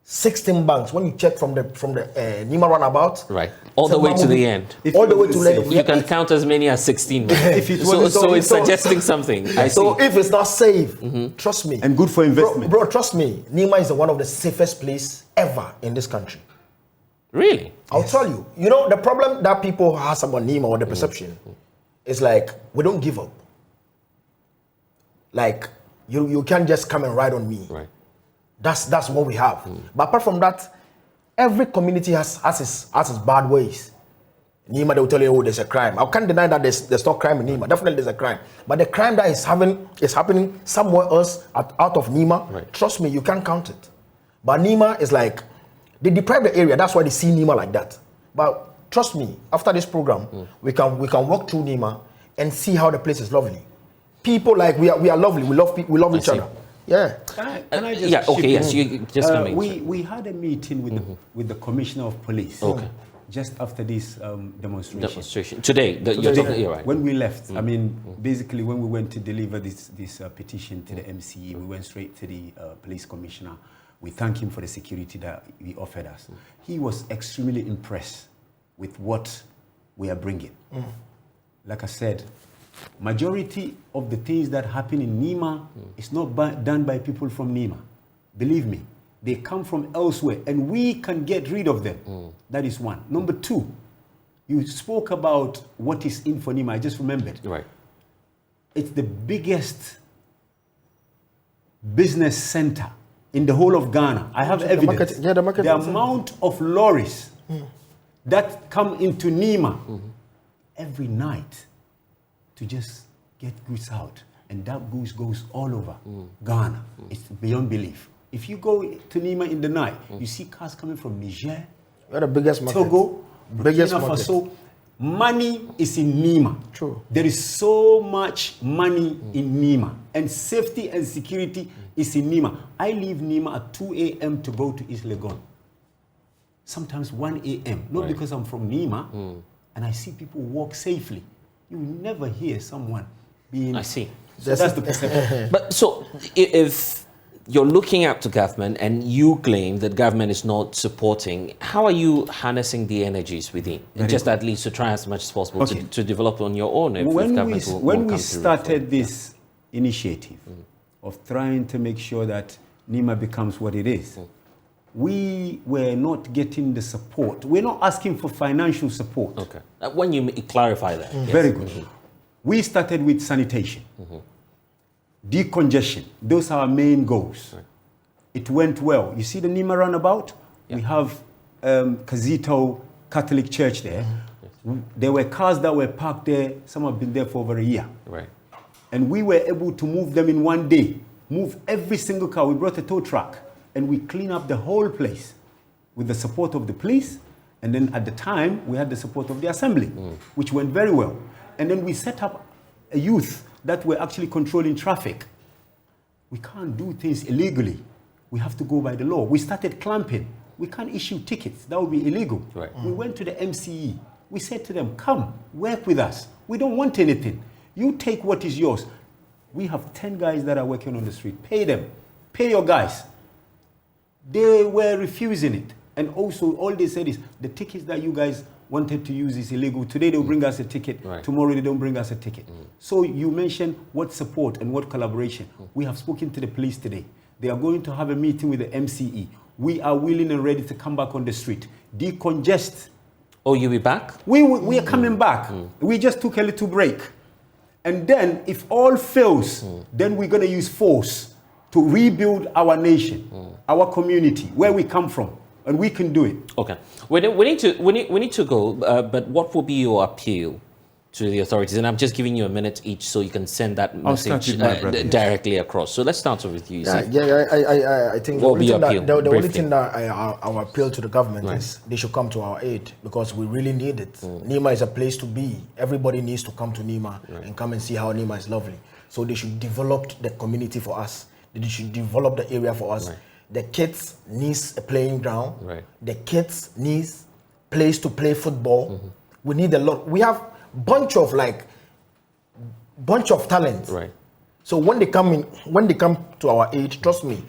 Speaker 13: 16 banks. When you check from the Nema runabout,
Speaker 1: right, all the way to the end,
Speaker 13: all the way to the end,
Speaker 1: you can count as many as 16. So it's suggesting something.
Speaker 13: So if it's not safe, trust me,
Speaker 12: and good for investment,
Speaker 13: bro. Trust me, Nema is one of the safest places ever in this country.
Speaker 1: Really,
Speaker 13: I'll tell you. You know the problem that people has about Nema, or the perception, is like we don't give up. Like you can't just come and ride on me.
Speaker 1: Right.
Speaker 13: That's what we have. But apart from that, every community has its bad ways. Nema, they will tell you, oh, there's a crime. I can't deny that there's no crime in Nema. Definitely there's a crime. But the crime that is happening somewhere else out of Nema, trust me, you can't count it. But Nema is like, they deprive the area. That's why they see Nema like that. But trust me, after this program, we can walk through Nema and see how the place is lovely. People like, we are lovely. We love each other. Yeah.
Speaker 12: Can I just
Speaker 1: yes, you just come in.
Speaker 12: We had a meeting with the Commissioner of Police just after this demonstration.
Speaker 1: Today, you're right.
Speaker 12: When we left, I mean, basically when we went to deliver this petition to the MCE, we went straight to the police commissioner. We thank him for the security that he offered us. He was extremely impressed with what we are bringing. Like I said, majority of the things that happen in Nema is not done by people from Nema. Believe me, they come from elsewhere, and we can get rid of them. That is one. Number two, you spoke about what is in for Nema. I just remembered.
Speaker 1: Right.
Speaker 12: It's the biggest business center in the whole of Ghana. I have evidence. The amount of lorries that come into Nema every night to just get goods out, and that goods goes all over Ghana. It's beyond belief. If you go to Nema in the night, you see cars coming from Niger,
Speaker 13: we're the biggest market.
Speaker 12: Togo, Burkina Faso. Money is in Nema.
Speaker 13: True.
Speaker 12: There is so much money in Nema, and safety and security is in Nema. I leave Nema at 2 a.m. to go to East Legon. Sometimes 1 a.m. Not because I'm from Nema, and I see people walk safely. You will never hear someone being...
Speaker 1: I see.
Speaker 12: So that's the perception.
Speaker 1: But so, if you're looking up to government and you claim that government is not supporting. How are you harnessing the energies within? And just at least to try as much as possible to develop on your own if government will
Speaker 12: when we started this initiative of trying to make sure that Nema becomes what it is, we were not getting the support. We're not asking for financial support.
Speaker 1: Okay. When you clarify that. Yes.
Speaker 12: Very good. We started with sanitation. Decongestion, those are our main goals. Right. It went well. You see the Nima roundabout? We have Kazito Catholic Church there. There were cars that were parked there. Some have been there for over a year.
Speaker 1: Right.
Speaker 12: And we were able to move them in one day. Move every single car. We brought a tow truck and we cleaned up the whole place with the support of the police. And then at the time, we had the support of the assembly, which went very well. And then we set up a youth that were actually controlling traffic. We can't do things illegally. We have to go by the law. We started clamping. We can't issue tickets. That would be illegal.
Speaker 1: Right.
Speaker 12: We went to the MCE. We said to them, come, work with us. We don't want anything. You take what is yours. We have 10 guys that are working on the street. Pay them. Pay your guys. They were refusing it. And also, all they said is, the tickets that you guys wanted to use is illegal. Today they'll bring us a ticket. Right. Tomorrow they don't bring us a ticket. So you mentioned what support and what collaboration. We have spoken to the police today. They are going to have a meeting with the MCE. We are willing and ready to come back on the street. Decongest.
Speaker 1: Oh, you'll be back?
Speaker 12: We are coming back. We just took a little break. And then if all fails, then we're going to use force to rebuild our nation, our community, where we come from. And we can do it.
Speaker 1: Okay. We need to go, but what will be your appeal to the authorities? And I'm just giving you a minute each so you can send that message directly across. So let's start with you.
Speaker 13: I think the only thing that our appeal to the government is they should come to our aid because we really need it. Nema is a place to be. Everybody needs to come to Nema and come and see how Nema is lovely. So they should develop the community for us. They should develop the area for us. The kids needs a playing ground. The kids needs place to play football. We need a lot. We have bunch of talent. So when they come to our aid, trust me,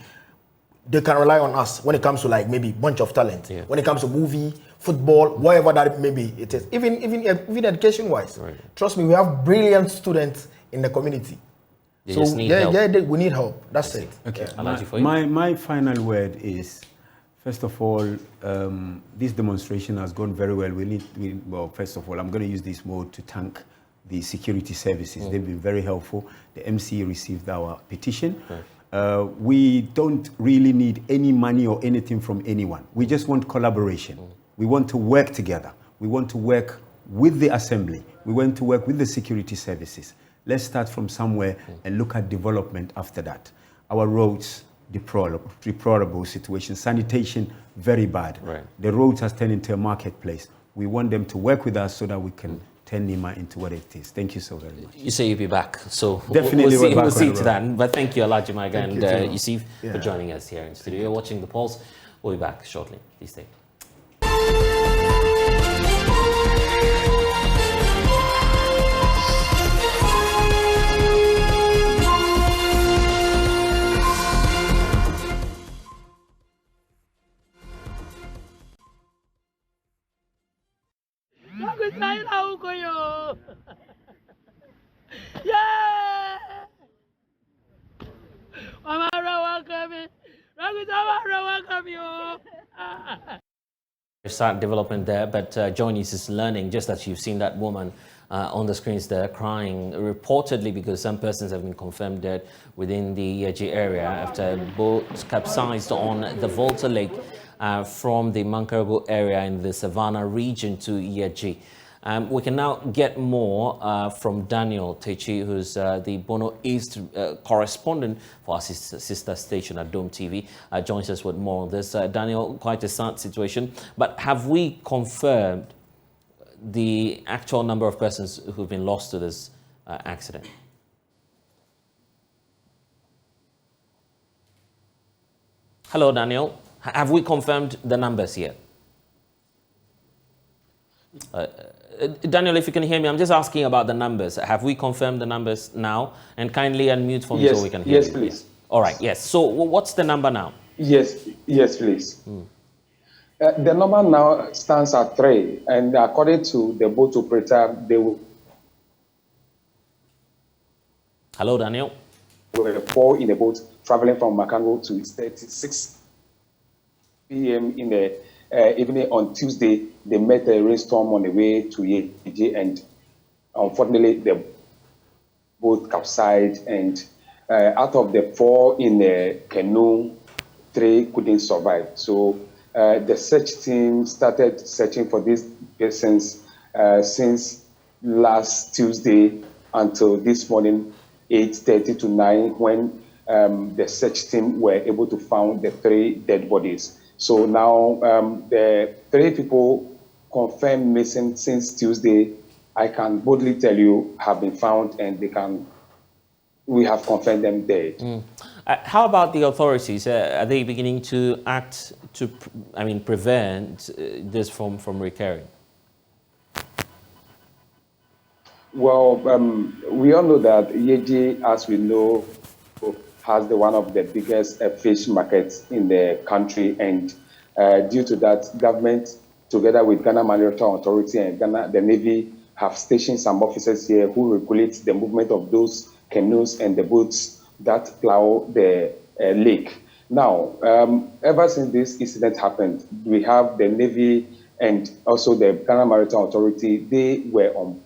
Speaker 13: they can rely on us when it comes to maybe bunch of talent. When it comes to movie, football, whatever that maybe it is, even education wise. Trust me, we have brilliant students in the community. So we need help. That's it.
Speaker 12: Okay. My final word is, first of all, this demonstration has gone very well. Well, first of all, I'm going to use this mode to thank the security services. They've been very helpful. The MCE received our petition. We don't really need any money or anything from anyone. We just want collaboration. We want to work together. We want to work with the assembly. We want to work with the security services. Let's start from somewhere and look at development after that. Our roads, deplorable situation. Sanitation, very bad. The roads has turned into a marketplace. We want them to work with us so that we can turn Nema into what it is. Thank you so very much.
Speaker 1: You say you'll be back, so
Speaker 12: definitely
Speaker 1: we'll see to that. But thank you, Alhaji Maiga and Yusuf for joining us here in the studio. You're watching The Pulse. We'll be back shortly. Please stay. Start development there, but JoyNews is learning, just as you've seen that woman on the screens there crying, reportedly because some persons have been confirmed dead within the Yaji area after a boat capsized on the Volta Lake from the Mankargo area in the Savannah region to Yaji. We can now get more from Daniel Tetteh, who's the Bono East correspondent for our sister station at Dome TV. Joins us with more on this. Daniel, quite a sad situation, but have we confirmed the actual number of persons who've been lost to this accident? Hello, Daniel. Have we confirmed the numbers yet? Daniel, if you can hear me, I'm just asking about the numbers. Have we confirmed the numbers now? And kindly unmute for me so we can hear you.
Speaker 14: Yes, please.
Speaker 1: All right, yes. So what's the number now?
Speaker 14: Yes, please. The number now stands at 3, and according to the boat operator, they were
Speaker 1: Hello, Daniel.
Speaker 14: 4 in a boat traveling from Makango to 36 p.m. in the evening on Tuesday. They met a rainstorm on the way to Yeji, and unfortunately, the boat capsized, and out of the 4 in the canoe, 3 couldn't survive. So the search team started searching for these persons since last Tuesday until this morning, 8:30 to 9, when the search team were able to find the 3 dead bodies. So now the 3 people confirmed missing since Tuesday, I can boldly tell you, have been found, and we have confirmed them dead.
Speaker 1: How about the authorities? Are they beginning to act to, prevent this from recurring?
Speaker 14: Well, we all know that Yeji, as we know, has one of the biggest fish markets in the country, and due to that, government, together with Ghana Maritime Authority and the Navy, have stationed some officers here who regulate the movement of those canoes and the boats that plow the lake. Now, ever since this incident happened, we have the Navy and also the Ghana Maritime Authority. They were on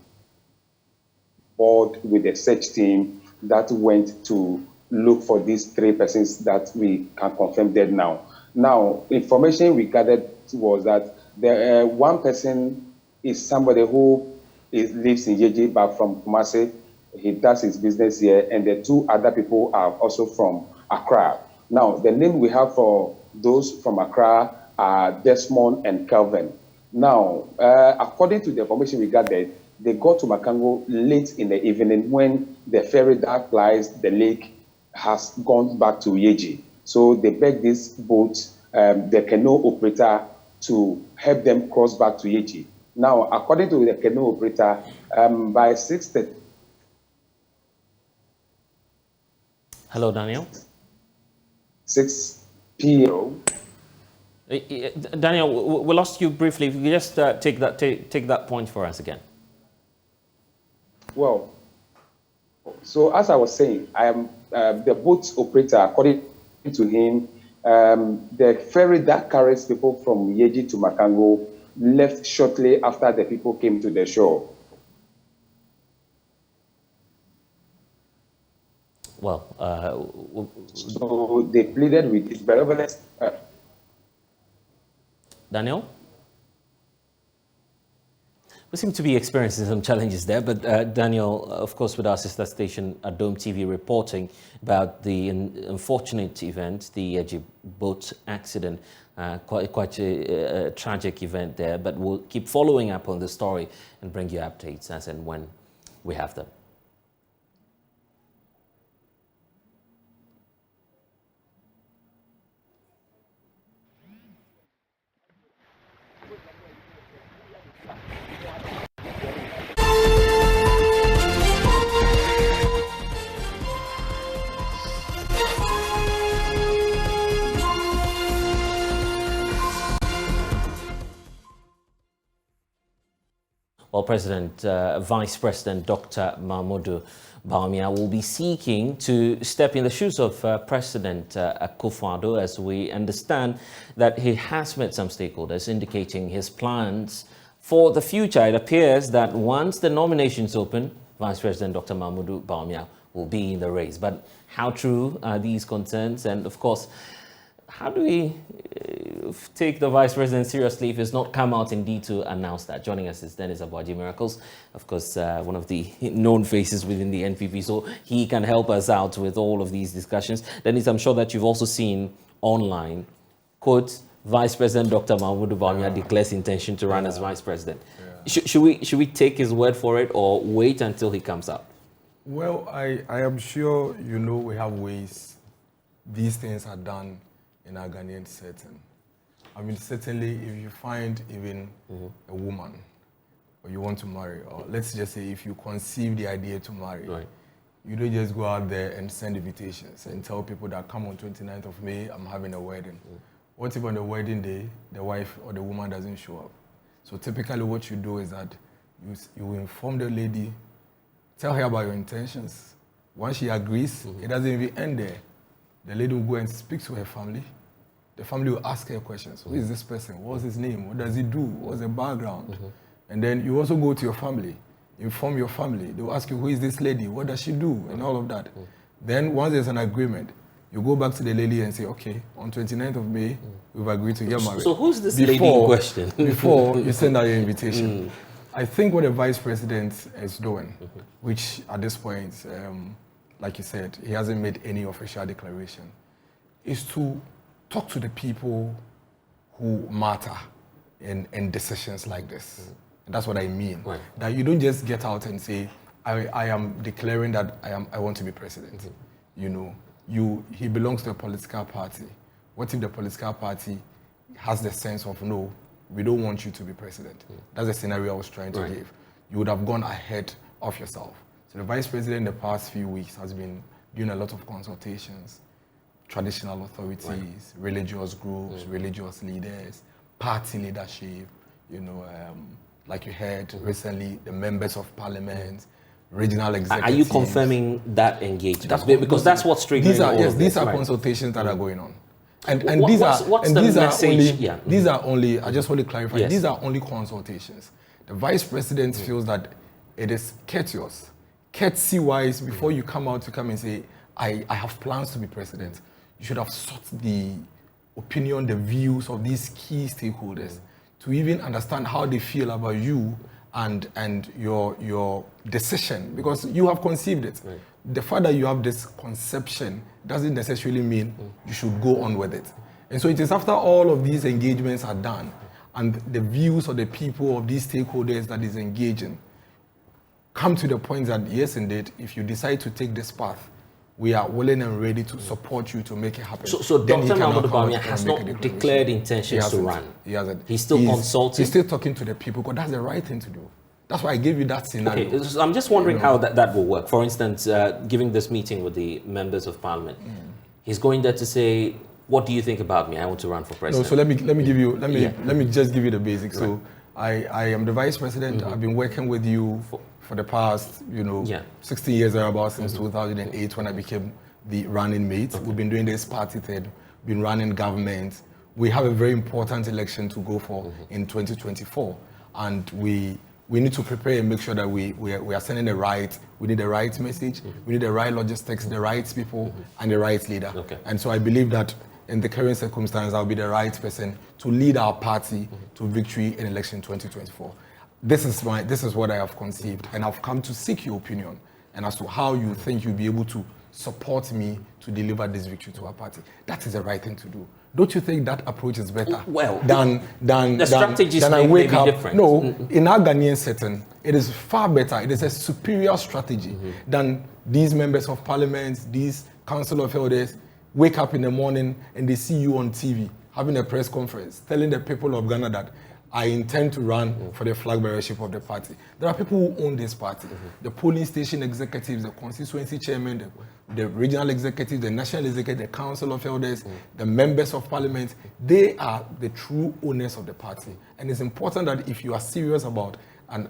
Speaker 14: board with the search team that went to look for these 3 persons that we can confirm dead now. Now, information we gathered was that the one person is somebody who lives in Yeji, but from Kumasi. He does his business here, and the 2 other people are also from Accra. Now, the name we have for those from Accra are Desmond and Kelvin. Now, according to the information we gathered, they got to Makango late in the evening when the ferry that plies the lake has gone back to Yeji. So they begged this boat, the canoe operator, to help them cross back to Yeji. Now, according to the canoe operator, by 6:30.
Speaker 1: Hello, Daniel.
Speaker 14: 6 p.m.
Speaker 1: Daniel, we lost you briefly. If you could just take that point for us again.
Speaker 14: Well, so as I was saying, I am the boat operator. According to him, the ferry that carries people from Yeji to Makango left shortly after the people came to the shore.
Speaker 1: Well,
Speaker 14: so they pleaded with his benevolence.
Speaker 1: Daniel? We seem to be experiencing some challenges there, but Daniel, of course, with our sister station at Dome TV, reporting about the unfortunate event, the Yeji boat accident, quite a tragic event there, but we'll keep following up on the story and bring you updates as and when we have them. Well, Vice President Dr. Mahmoud Bawumia will be seeking to step in the shoes of President Akufo-Addo, as we understand that he has met some stakeholders indicating his plans for the future. It appears that once the nominations open, Vice President Dr. Mahmoud Bawumia will be in the race. But how true are these concerns? And of course, how do we take the Vice President seriously if he's not come out indeed to announce that? Joining us is Dennis Abuaji Miracles, of course, one of the known faces within the NPP, so he can help us out with all of these discussions. Dennis, I'm sure that you've also seen online, quote, Vice President Dr. Mahmoud Bawumia declares intention to run as Vice President. Should we take his word for it or wait until he comes out?
Speaker 15: Well, I am sure you know we have ways these things are done in our Ghanaian setting. I mean, certainly if you find even a woman or you want to marry, or let's just say if you conceive the idea to marry, you don't just go out there and send invitations and tell people that come on 29th of May, I'm having a wedding. What if on the wedding day, the wife or the woman doesn't show up? So typically what you do is that you inform the lady, tell her about your intentions. Once she agrees, it doesn't even end there. The lady will go and speak to her family. The family will ask her questions. Who is this person? What's his name? What does he do? What's the background? And then you also go to your family, inform your family. They will ask you, who is this lady? What does she do? And all of that. Then once there's an agreement, you go back to the lady and say, okay, on 29th of May, we've agreed to get married.
Speaker 1: So who's this lady in question?
Speaker 15: Before you send out your invitation. I think what the vice president is doing, which at this point, like you said, he hasn't made any official declaration, is to talk to the people who matter in decisions like this. And that's what I mean. Right. That you don't just get out and say, I am declaring that I want to be president. You know, he belongs to a political party. What if the political party has the sense of, no, we don't want you to be president? That's the scenario I was trying to give. You would have gone ahead of yourself. So the vice president in the past few weeks has been doing a lot of consultations, traditional authorities, religious groups, religious leaders, party leadership, like you heard recently, the members of parliament, regional executives.
Speaker 1: Are you confirming that engagement? Because that's what's triggering
Speaker 15: these are consultations that are going on. And
Speaker 1: these
Speaker 15: are only, I just want to clarify, these are only consultations. The vice president feels that it is courtesy-wise, before you come out to come and say, I have plans to be president, you should have sought the opinion, the views of these key stakeholders to even understand how they feel about you and your decision, because you have conceived it. Right. The fact that you have this conception doesn't necessarily mean you should go on with it. And so it is after all of these engagements are done and the views of the people, of these stakeholders that is engaging, come to the point that, yes, indeed, if you decide to take this path, we are willing and ready to support you to make it happen.
Speaker 1: So Dr. Mahmoud Bawumia has not declared intentions to run.
Speaker 15: He hasn't.
Speaker 1: He's still consulting.
Speaker 15: He's still talking to the people, because that's the right thing to do. That's why I gave you that scenario.
Speaker 1: Okay, so I'm just wondering how that will work. For instance, giving this meeting with the members of parliament, he's going there to say, what do you think about me? I want to run for president.
Speaker 15: No, so let me just give you the basics. Right. So I am the vice president. I've been working with you for the past, 16 years or about, since 2008 when I became the running mate. We've been doing this party thing, been running government. We have a very important election to go for in 2024, and we need to prepare and make sure that we are sending we need the right message, we need the right logistics, the right people, and the right leader. Okay. And so I believe that in the current circumstance, I'll be the right person to lead our party to victory in election 2024. This is what I have conceived, and I've come to seek your opinion and as to how you think you'll be able to support me to deliver this victory to our party. That is the right thing to do. Don't you think that approach is better than
Speaker 1: the strategies
Speaker 15: I wake up?
Speaker 1: Different.
Speaker 15: No, in our Ghanaian setting, it is far better. It is a superior strategy than these members of parliament, these council of elders wake up in the morning and they see you on TV having a press conference telling the people of Ghana that I intend to run for the flag bearership of the party. There are people who own this party. The polling station executives, the constituency chairman, the regional executives, the national executive, the council of elders, the members of parliament. They are the true owners of the party. And it's important that if you are serious about an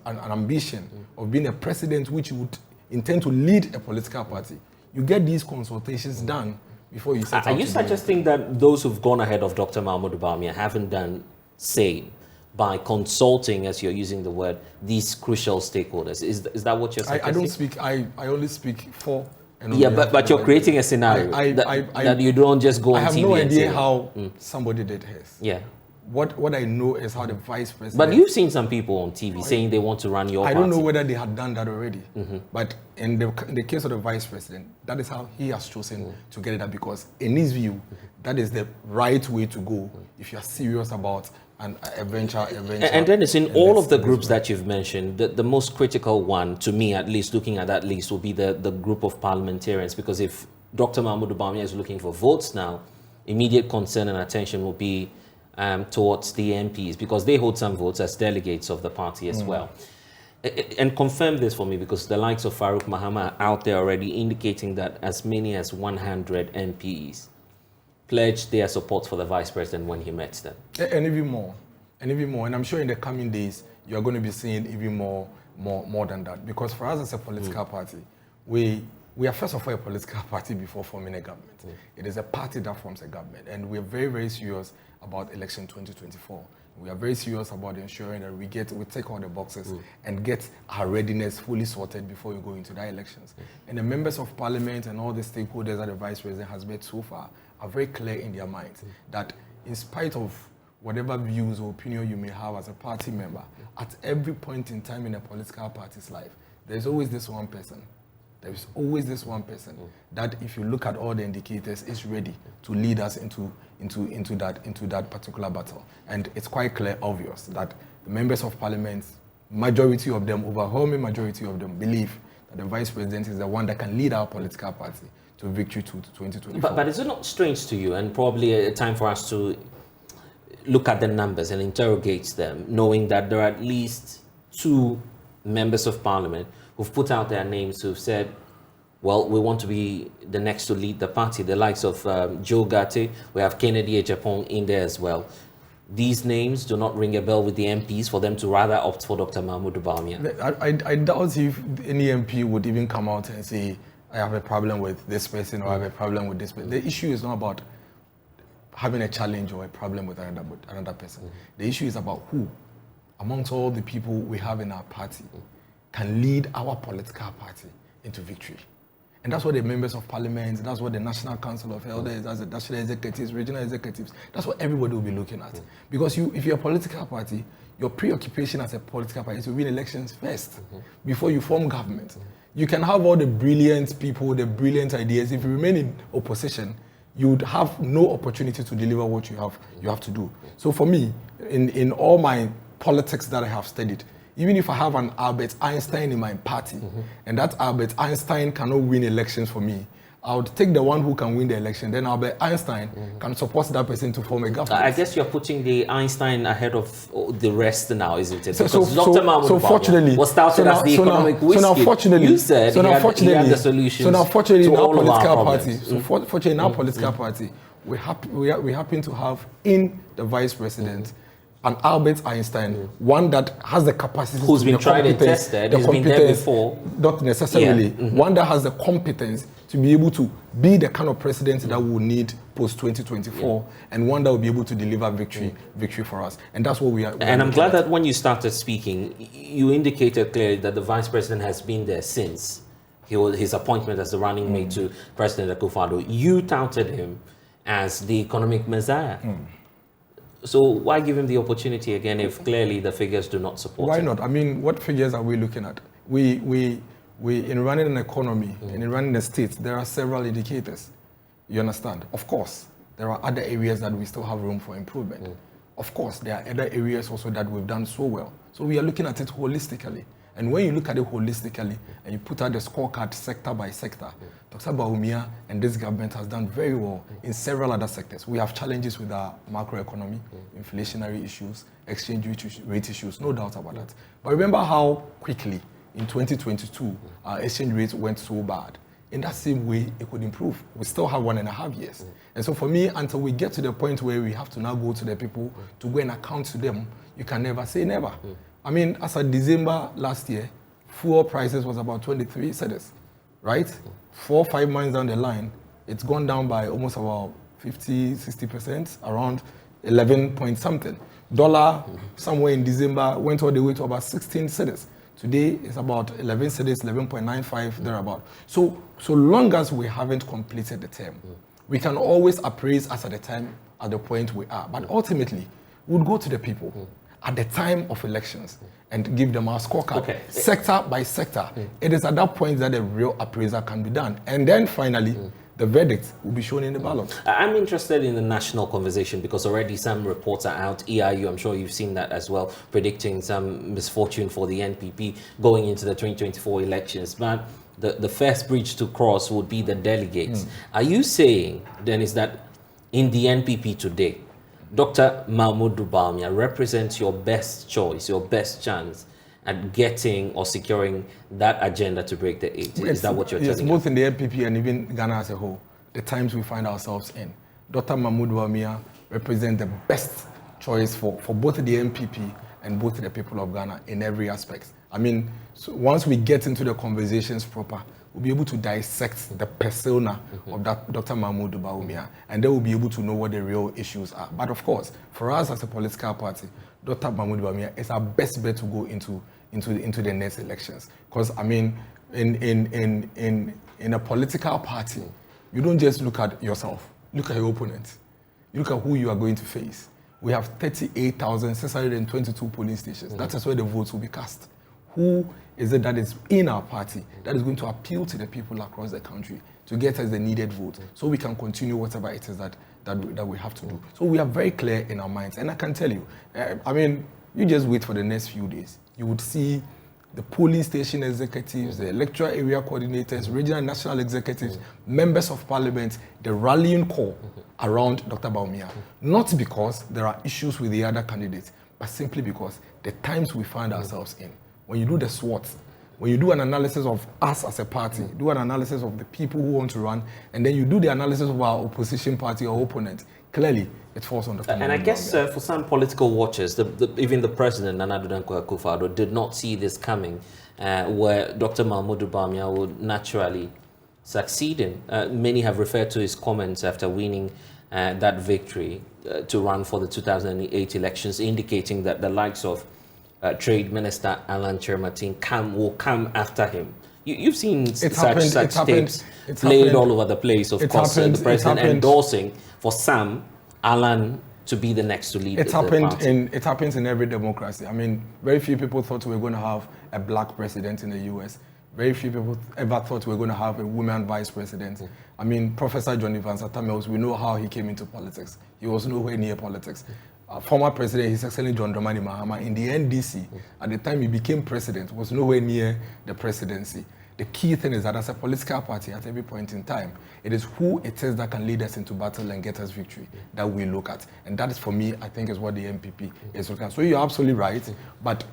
Speaker 15: ambition of being a president, which you would intend to lead a political party, you get these consultations done before you set out.
Speaker 1: Are you suggesting that those who've gone ahead of Dr. Mahmoud Bawumia haven't done same by consulting, as you're using the word, these crucial stakeholders? Is that what you're saying?
Speaker 15: I don't speak, I only speak for...
Speaker 1: but you're creating a scenario that you don't just go on TV.
Speaker 15: I have no idea how somebody did his.
Speaker 1: Yeah.
Speaker 15: What I know is how the vice president...
Speaker 1: But you've seen some people on TV saying they want to run your party.
Speaker 15: I don't know whether they had done that already. But in the case of the vice president, that is how he has chosen to get it done, because in his view, that is the right way to go if you are serious about an eventual.
Speaker 1: And then it's in all of the groups that you've mentioned, the most critical one, to me at least, looking at that list, will be the group of parliamentarians. Because if Dr. Mahmoud Bawumia is looking for votes now, immediate concern and attention will be towards the MPs, because they hold some votes as delegates of the party as well. And confirm this for me, because the likes of Farouk Mahama are out there already indicating that as many as 100 MPs pledged their support for the vice president when he met them.
Speaker 15: And even more. And I'm sure in the coming days, you're going to be seeing even more than that. Because for us as a political party, we are first of all a political party before forming a government. It is a party that forms a government. And we're very, very serious about election 2024. We are very serious about ensuring that we take all the boxes and get our readiness fully sorted before we go into the elections. And the members of parliament and all the stakeholders that the vice president has met so far are very clear in their minds that in spite of whatever views or opinion you may have as a party member, at every point in time in a political party's life, there's always this one person. There is always this one person that, if you look at all the indicators, is ready to lead us into that particular battle. And it's quite clear, obvious, that the members of parliament, majority of them, overwhelming majority of them, believe that the vice president is the one that can lead our political party to victory to 2024.
Speaker 1: But is it not strange to you, and probably a time for us to look at the numbers and interrogate them, knowing that there are at least 2 members of parliament who've put out their names, who've said, well, we want to be the next to lead the party, the likes of Joe Gate, we have Kennedy Ejapong in there as well. These names do not ring a bell with the MPs for them to rather opt for Dr. Mahmoud Bawumia.
Speaker 15: I doubt if any MP would even come out and say, I have a problem with this person or I have a problem with this person. The issue is not about having a challenge or a problem with another person. The issue is about who, amongst all the people we have in our party, can lead our political party into victory. And that's what the members of parliament, that's what the National Council of Elders, that's the national executives, regional executives, that's what everybody will be looking at. Because if you're a political party, your preoccupation as a political party is to win elections first, before you form government. You can have all the brilliant people, the brilliant ideas. If you remain in opposition, you would have no opportunity to deliver what you have to do. So for me, in all my politics that I have studied, even if I have an Albert Einstein in my party, and that Albert Einstein cannot win elections for me, I would take the one who can win the election. Then Albert Einstein can support that person to form a government.
Speaker 1: I guess you're putting the Einstein ahead of the rest now, isn't it?
Speaker 15: So
Speaker 1: Dr. Mahmoud Bawumia was touted as the economic whiskey. You said he had the solutions
Speaker 15: to all of our
Speaker 1: problems.
Speaker 15: So fortunately in our political party, we happen to have in the vice president an Albert Einstein, one that has the capacity,
Speaker 1: who's been tried and tested, who's been there before,
Speaker 15: not necessarily, one that has the competence to be able to be the kind of president that we will need post 2024, and one that will be able to deliver victory for us. And that's what we are.
Speaker 1: And I'm glad that when you started speaking, you indicated clearly that the vice president has been there since his appointment as the running mate to President Akufo-Addo. You touted him as the economic messiah. So why give him the opportunity again if clearly the figures do not support
Speaker 15: Why
Speaker 1: him?
Speaker 15: not? I mean, what figures are we looking at? We in running an economy and in running a state, there are several indicators. You understand? Of course, there are other areas that we still have room for improvement. Of course, there are other areas also that we've done so well. So we are looking at it holistically. And when you look at it holistically and you put out the scorecard sector by sector, Dr. Bawumia and this government has done very well in several other sectors. We have challenges with our macroeconomy, inflationary issues, exchange rate issues, no doubt about that. But remember how quickly in 2022 our exchange rate went so bad. In that same way, it could improve. We still have 1.5 years. And so for me, until we get to the point where we have to now go to the people to go and account to them, you can never say never. I mean, as of December last year, fuel prices was about 23 cedis, right? 4 or 5 months down the line, it's gone down by almost about 50, 60%, around 11 point something. Dollar, somewhere in December, went all the way to about 16 cedis. Today, it's about 11 cedis, 11.95, thereabout. So long as we haven't completed the term, we can always appraise us at the time, at the point we are. But ultimately, we'll go to the people at the time of elections and give them our scorecard, sector by sector. It is at that point that the real appraisal can be done. And then finally, the verdict will be shown in the ballot.
Speaker 1: I'm interested in the national conversation because already some reports are out. EIU, I'm sure you've seen that as well, predicting some misfortune for the NPP going into the 2024 elections. But the first bridge to cross would be the delegates. Are you saying, then, is that in the NPP today, Dr. Mahmoud Bawumia represents your best choice, your best chance at getting or securing that agenda to break the 80? Is that what you're telling us?
Speaker 15: Yes, both in the NPP and even Ghana as a whole, the times we find ourselves in. Dr. Mahmoud Bawumia represents the best choice for both the NPP and both the people of Ghana in every aspect. I mean, so once we get into the conversations proper, we'll be able to dissect the persona of that Dr. Mahmoud Bawumia, and then we'll be able to know what the real issues are. But of course, for us as a political party, Dr. Mahmoud Bawumia is our best bet to go into the next elections. Because I mean, in a political party, you don't just look at yourself. Look at your opponent. You look at who you are going to face. We have 38,622 polling stations. That is where the votes will be cast. Who is it that is in our party that is going to appeal to the people across the country to get us the needed vote so we can continue whatever it is that we have to do? So we are very clear in our minds. And I can tell you, I mean, you just wait for the next few days. You would see the polling station executives, the electoral area coordinators, regional and national executives, members of parliament, the rallying call around Dr. Bawumia. Not because there are issues with the other candidates, but simply because the times we find ourselves in. When you do the SWOT, when you do an analysis of us as a party, do an analysis of the people who want to run, and then you do the analysis of our opposition party or opponent, clearly it falls on the
Speaker 1: And I guess for some political watchers, even the president, Nana Addo Dankwa Akufo-Addo, did not see this coming, where Dr. Mahmoud Bawumia would naturally succeed in. Many have referred to his comments after winning that victory to run for the 2008 elections, indicating that the likes of Trade Minister Alan Chermatin will come after him. You've seen such tapes played all over the place, of course, the president endorsing for Sam Alan to be the next to lead the party.
Speaker 15: It happens in every democracy. I mean, very few people thought we were going to have a black president in the US. Very few people ever thought we were going to have a woman vice president. I mean, Professor John Evans Atamels, we know how he came into politics. He was nowhere near politics. Former president, His Excellency John Dramani Mahama, in the NDC, at the time he became president, was nowhere near the presidency. The key thing is that as a political party, at every point in time, it is who it is that can lead us into battle and get us victory that we look at. And that is, for me, I think, is what the MPP is looking at. So you're absolutely right, but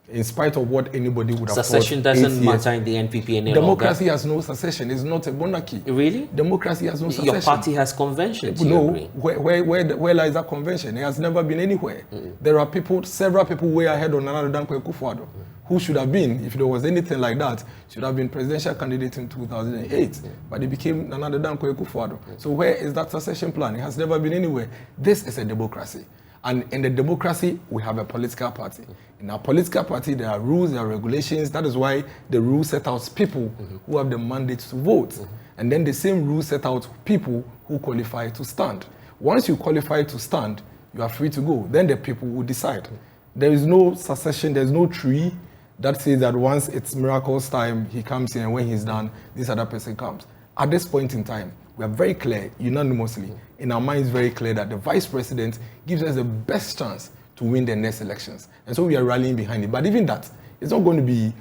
Speaker 15: in spite of what anybody would have thought,
Speaker 1: secession doesn't matter in the NPP any longer.
Speaker 15: Democracy has no secession. It's not a monarchy.
Speaker 1: Really?
Speaker 15: Democracy has no secession.
Speaker 1: Your party has conventions.
Speaker 15: No. Where lies that convention? It has never been anywhere. There are several people way ahead of Nana Addo Dankwa Akufo-Addo, who should have been, if there was anything like that, should have been presidential candidate in 2008. But he became Nana Addo Dankwa Akufo-Addo. So where is that succession plan? It has never been anywhere. This is a democracy. And in the democracy, we have a political party. In our political party, there are rules, there are regulations. That is why the rules set out people who have the mandate to vote. And then the same rules set out people who qualify to stand. Once you qualify to stand, you are free to go. Then the people will decide. There is no succession, there is no tree that says that once it's miracles time, he comes in, and when he's done, this other person comes. At this point in time, we are very clear, unanimously, in our minds very clear that the vice president gives us the best chance to win the next elections. And so we are rallying behind it. But even that, it's not going to be,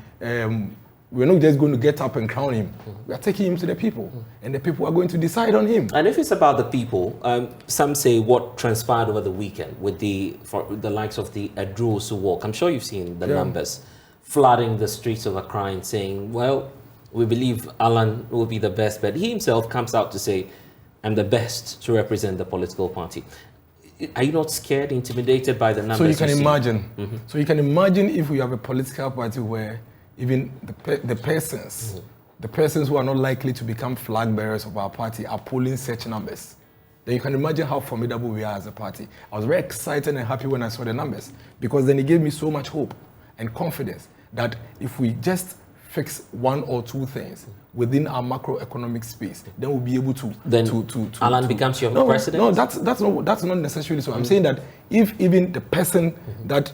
Speaker 15: we're not just going to get up and crown him. We are taking him to the people, and the people are going to decide on him.
Speaker 1: And if it's about the people, some say what transpired over the weekend with the likes of the Overus Aqua. I'm sure you've seen the numbers flooding the streets of Accra and saying, well, we believe Alan will be the best, but he himself comes out to say, I'm the best to represent the political party. Are you not scared, intimidated by the numbers?
Speaker 15: So you can imagine. So you can imagine if we have a political party where even the persons who are not likely to become flag bearers of our party are polling such numbers. Then you can imagine how formidable we are as a party. I was very excited and happy when I saw the numbers, because then it gave me so much hope and confidence that if we just fix one or two things within our macroeconomic space, then we'll be able to.
Speaker 1: Then Alan becomes your president?
Speaker 15: No, that's not necessarily so. I'm saying that if even the person that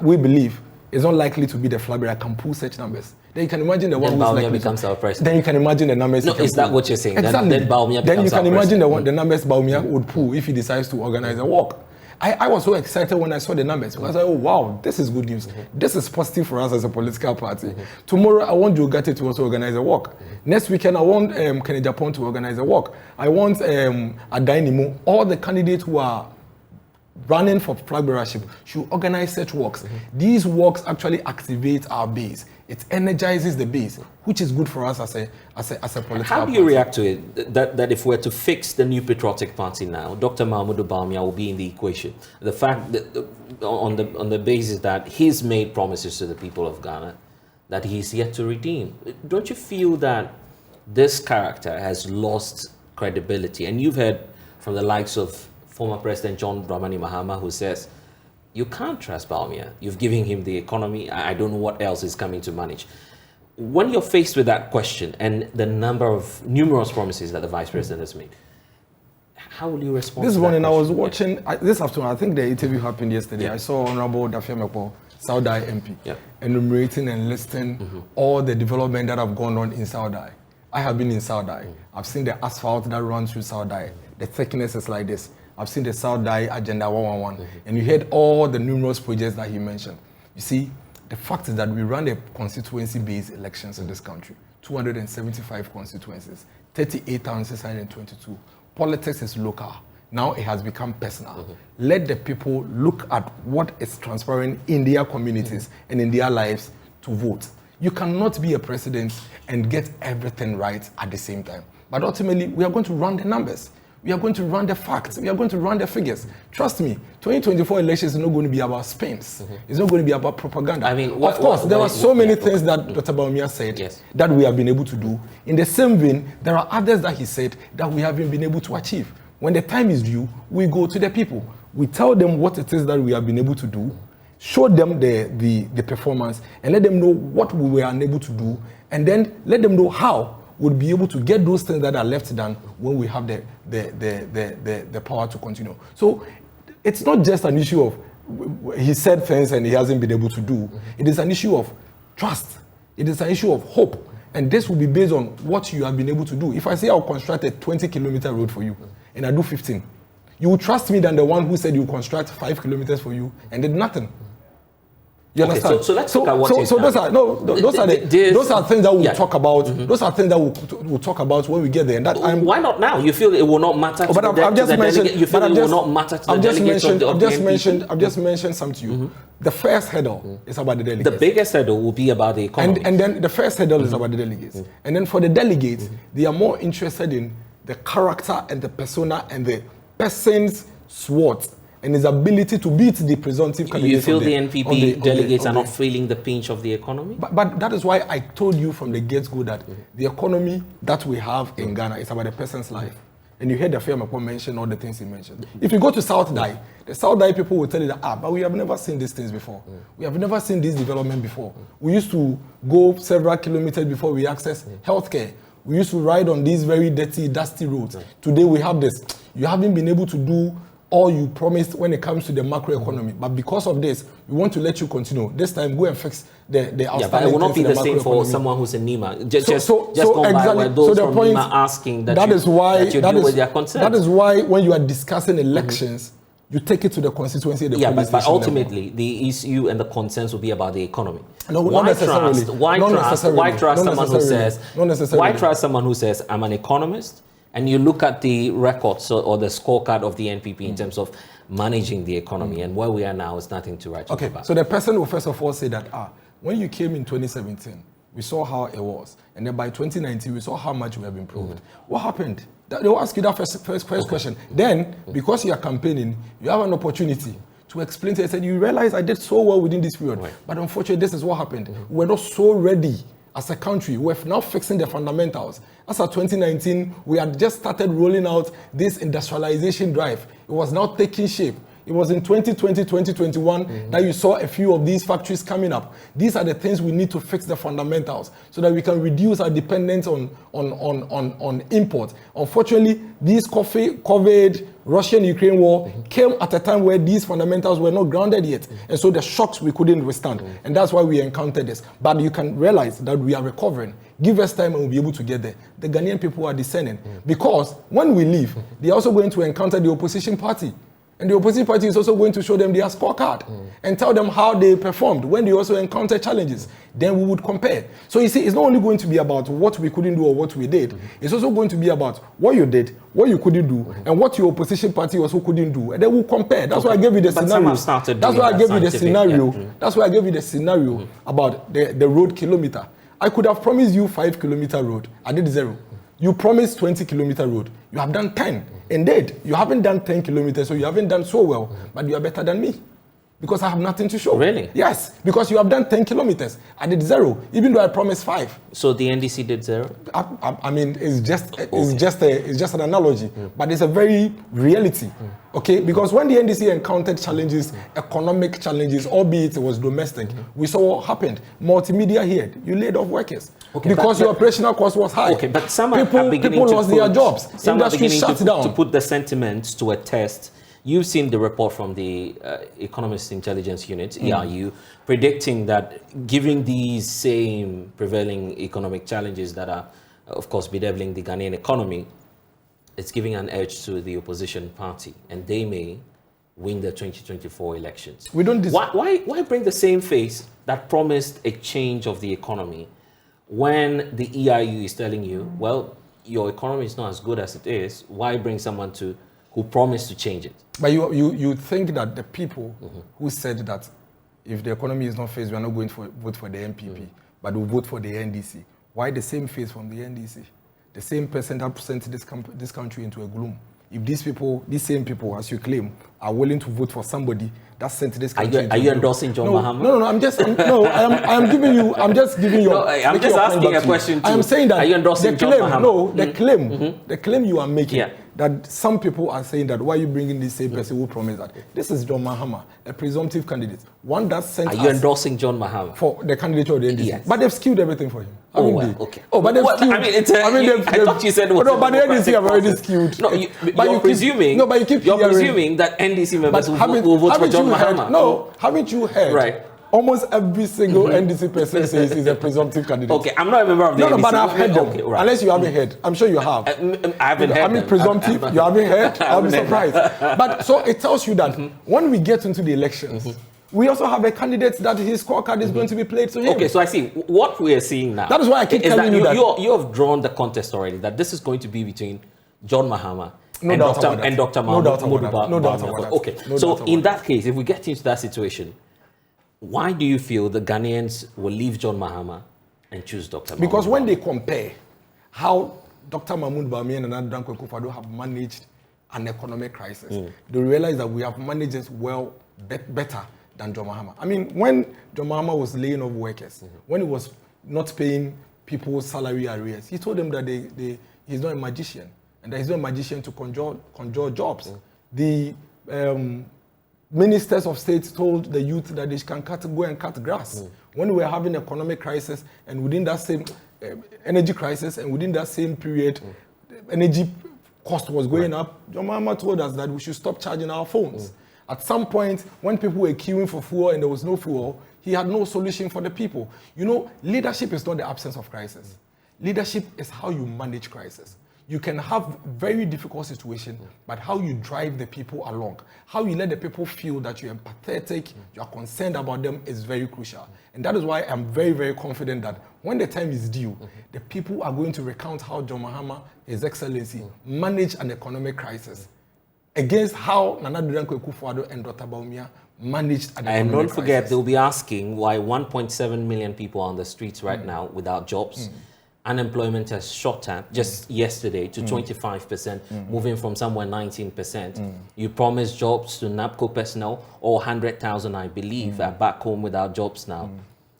Speaker 15: we believe is not likely to be the flag bearer can pull such numbers, then you can imagine the one who's likely
Speaker 1: becomes our president.
Speaker 15: Then you can imagine the numbers.
Speaker 1: No, is that what you're saying?
Speaker 15: Exactly.
Speaker 1: Then
Speaker 15: you can imagine the numbers Bawumia would pull if he decides to organize a walk. I was so excited when I saw the numbers, because I was like, oh wow, this is good news. This is positive for us as a political party. Tomorrow I want Joe Gatti to also organize a walk. Next weekend I want Kenny Japan to organize a walk. I want Nema, all the candidates who are running for flag bearership should organize such works. These works actually activate our base. It energizes the base, which is good for us as a political
Speaker 1: How do you react to it, that if we're to fix the new patriotic party now, Dr. Mahmoud Bawumia will be in the equation? The fact that on the basis that he's made promises to the people of Ghana that he's yet to redeem. Don't you feel that this character has lost credibility? And you've heard from the likes of former President John Dramani Mahama, who says, you can't trust Bawumia. You've given him the economy. I don't know what else is coming to manage. When you're faced with that question and the numerous promises that the Vice President has made, how will you respond?
Speaker 15: This morning I was watching, this afternoon, I think the interview happened yesterday. I saw Honorable Dafia Mekpo, Sogah MP, enumerating and listing all the development that have gone on in Sogah. I have been in Sogah. I've seen the asphalt that runs through Sogah. The thickness is like this. I've seen the Sogah Agenda 111, and you heard all the numerous projects that he mentioned. You see, the fact is that we run a constituency-based elections in this country, 275 constituencies, 38,622. Politics is local. Now it has become personal. Let the people look at what is transpiring in their communities and in their lives to vote. You cannot be a president and get everything right at the same time. But ultimately, we are going to run the numbers. We are going to run the facts. We are going to run the figures. Trust me, 2024 elections is not going to be about spins. It's not going to be about propaganda. I mean, of course, there are so many things that Dr. Bawumia said that we have been able to do. In the same vein, there are others that he said that we haven't been able to achieve. When the time is due, we go to the people. We tell them what it is that we have been able to do, show them the performance, and let them know what we were unable to do, and then let them know how we'll be able to get those things that are left done when we have the power to continue. So it's not just an issue of he said things and he hasn't been able to do. It is an issue of trust. It is an issue of hope. And this will be based on what you have been able to do. If I say I'll construct a 20-kilometer road for you and I do 15, you will trust me than the one who said you construct 5 kilometers for you and did nothing. You understand? So let's look at what those are things that we'll talk about. Those are things that we'll talk about when we get there. And
Speaker 1: why not now? You feel it will not matter to the delegate? You feel it will not matter to the delegates of the NPP?
Speaker 15: I've just mentioned something to you. The first hurdle is about the delegates.
Speaker 1: The biggest hurdle will be about the economy.
Speaker 15: And then the first hurdle is about the delegates. And then for the delegates, they are more interested in the character and the persona and the person's SWOT and his ability to beat the presumptive candidates.
Speaker 1: You feel the NPP delegates are not feeling the pinch of the economy?
Speaker 15: But that is why I told you from the get-go that the economy that we have in Ghana is about the person's life. And you heard the Dafia Mekpo mention all the things he mentioned. If you go to South Dai, the South Dai people will tell you that, but we have never seen these things before. We have never seen this development before. We used to go several kilometers before we access healthcare. We used to ride on these very dirty, dusty roads. Today we have this. You haven't been able to do all you promised when it comes to the macroeconomy. But because of this, we want to let you continue. This time, go and fix the outstanding.
Speaker 1: Yeah, but it will not be the same for someone who's in Nema. Just go by those from Nema asking that you deal with their concerns.
Speaker 15: That is why when you are discussing elections, you take it to the constituency.
Speaker 1: But ultimately, the issue and the concerns will be about the economy.
Speaker 15: No,
Speaker 1: why trust someone who says, I'm an economist? And you look at the records or the scorecard of the NPP in terms of managing the economy and where we are now is nothing to write about.
Speaker 15: So the person will first of all say that, when you came in 2017, we saw how it was. And then by 2019, we saw how much we have improved. What happened? They will ask you that first question. Then, because you are campaigning, you have an opportunity to explain to them. Said, you realize I did so well within this period. But unfortunately, this is what happened. We're not so ready as a country. We're now fixing the fundamentals. As of 2019, we had just started rolling out this industrialization drive. It was now taking shape. It was in 2020, 2021 that you saw a few of these factories coming up. These are the things we need to fix the fundamentals so that we can reduce our dependence on import. Unfortunately, this COVID, Russian-Ukraine war came at a time where these fundamentals were not grounded yet. And so the shocks we couldn't withstand. And that's why we encountered this. But you can realize that we are recovering. Give us time and we'll be able to get there. The Ghanaian people are discerning. Because when we leave, they're also going to encounter the opposition party. And the opposition party is also going to show them their scorecard and tell them how they performed when they also encountered challenges. Then we would compare. So you see, it's not only going to be about what we couldn't do or what we did. It's also going to be about what you did, what you couldn't do, and what your opposition party also couldn't do. And then we'll compare. That's why I gave you the scenario. That's why I gave you the scenario. That's why I gave you the scenario about the road kilometer. I could have promised you 5-kilometer road. I did 0. You promised 20-kilometer road. You have done 10. Indeed, you haven't done 10 kilometers, so you haven't done so well, but you are better than me. Because I have nothing to show.
Speaker 1: Really?
Speaker 15: Yes, because you have done 10 kilometers. I did 0, even though I promised 5.
Speaker 1: So the NDC did 0?
Speaker 15: I mean, it's just an analogy, but it's a very reality. Okay, because when the NDC encountered challenges, economic challenges, albeit it was domestic, we saw what happened. Multimedia here, you laid off workers. Okay, because your operational cost was high.
Speaker 1: Okay, but some are
Speaker 15: people lost their jobs.
Speaker 1: Some
Speaker 15: Industry shut down.
Speaker 1: To put the sentiments to a test. You've seen the report from the Economist Intelligence Unit, EIU, predicting that given these same prevailing economic challenges that are, of course, bedeviling the Ghanaian economy, it's giving an edge to the opposition party, and they may win the 2024 elections.
Speaker 15: We don't.
Speaker 1: Why bring the same face that promised a change of the economy when the EIU is telling you, well, your economy is not as good as it is? Why bring someone who promised to change it?
Speaker 15: But you think that the people who said that if the economy is not faced, we are not going to vote for the MPP, but we'll vote for the NDC. Why the same face from the NDC? The same person that sent this country into a gloom. If these same people, as you claim, are willing to vote for somebody that sent this country into a gloom.
Speaker 1: Are you endorsing John Mahama?
Speaker 15: No, I'm just giving you.
Speaker 1: No, I'm just asking a question too.
Speaker 15: I am saying that
Speaker 1: are you endorsing John Mahama?
Speaker 15: No, the claim you are making. That some people are saying that why are you bringing this same person who promised that? This is John Mahama, a presumptive candidate. One that sent
Speaker 1: Are you endorsing John Mahama?
Speaker 15: For the candidature of the NDC. Yes. But they've skewed everything for him.
Speaker 1: Okay.
Speaker 15: But they've skewed.
Speaker 1: I thought you said what?
Speaker 15: No, but the NDC have already skewed.
Speaker 1: No, you're presuming. No, but you keep. You're presuming that NDC members will vote for John Mahama.
Speaker 15: No, haven't you heard?
Speaker 1: Right.
Speaker 15: Almost every single NDC person says he's a presumptive candidate.
Speaker 1: Okay, I'm not a member of the NDC.
Speaker 15: No, but I've heard them. Okay, right. Unless you haven't heard. I'm sure you have.
Speaker 1: I haven't heard.
Speaker 15: I mean, presumptive, you haven't heard. I'll be surprised. But so it tells you that when we get into the elections, we also have a candidate that his scorecard is going to be played to him.
Speaker 1: Okay, so I see. What we are seeing now.
Speaker 15: That is why I keep telling you that.
Speaker 1: You have drawn the contest already, that this is going to be between John Mahama and Dr. Mahmoud.
Speaker 15: No doubt about that.
Speaker 1: Okay, so in that case, if we get into that situation, why do you feel the Ghanaians will leave John Mahama and choose Dr. Mahmoud?
Speaker 15: Because when they compare how Dr. Mahmoud Bawumia and Nana Dankwa Akufo-Addo have managed an economic crisis, they realize that we have managed it better than John Mahama. I mean, when John Mahama was laying off workers, when he was not paying people salary arrears, he told them that he's not a magician, and that he's not a magician to conjure jobs. The ministers of state told the youth that they can go and cut grass. When we were having economic crisis, and within that same energy crisis, and within that same period, energy cost was going up, John Mahama told us that we should stop charging our phones. At some point, when people were queuing for fuel and there was no fuel, he had no solution for the people. You know, leadership is not the absence of crisis. Leadership is how you manage crisis. You can have very difficult situations, but how you drive the people along, how you let the people feel that you're empathetic, you are concerned about them is very crucial. And that is why I'm very, very confident that when the time is due, the people are going to recount how John Mahama, His Excellency, managed an economic crisis against how Nana Dankwa Akufo-Addo and Dr. Bawumia managed an economic crisis.
Speaker 1: And don't forget, they'll be asking why 1.7 million people are on the streets right now without jobs. Unemployment has shot up just yesterday to 25%, moving from somewhere 19%. You promised jobs to NAPCO personnel, or 100,000, I believe, are back home without jobs now.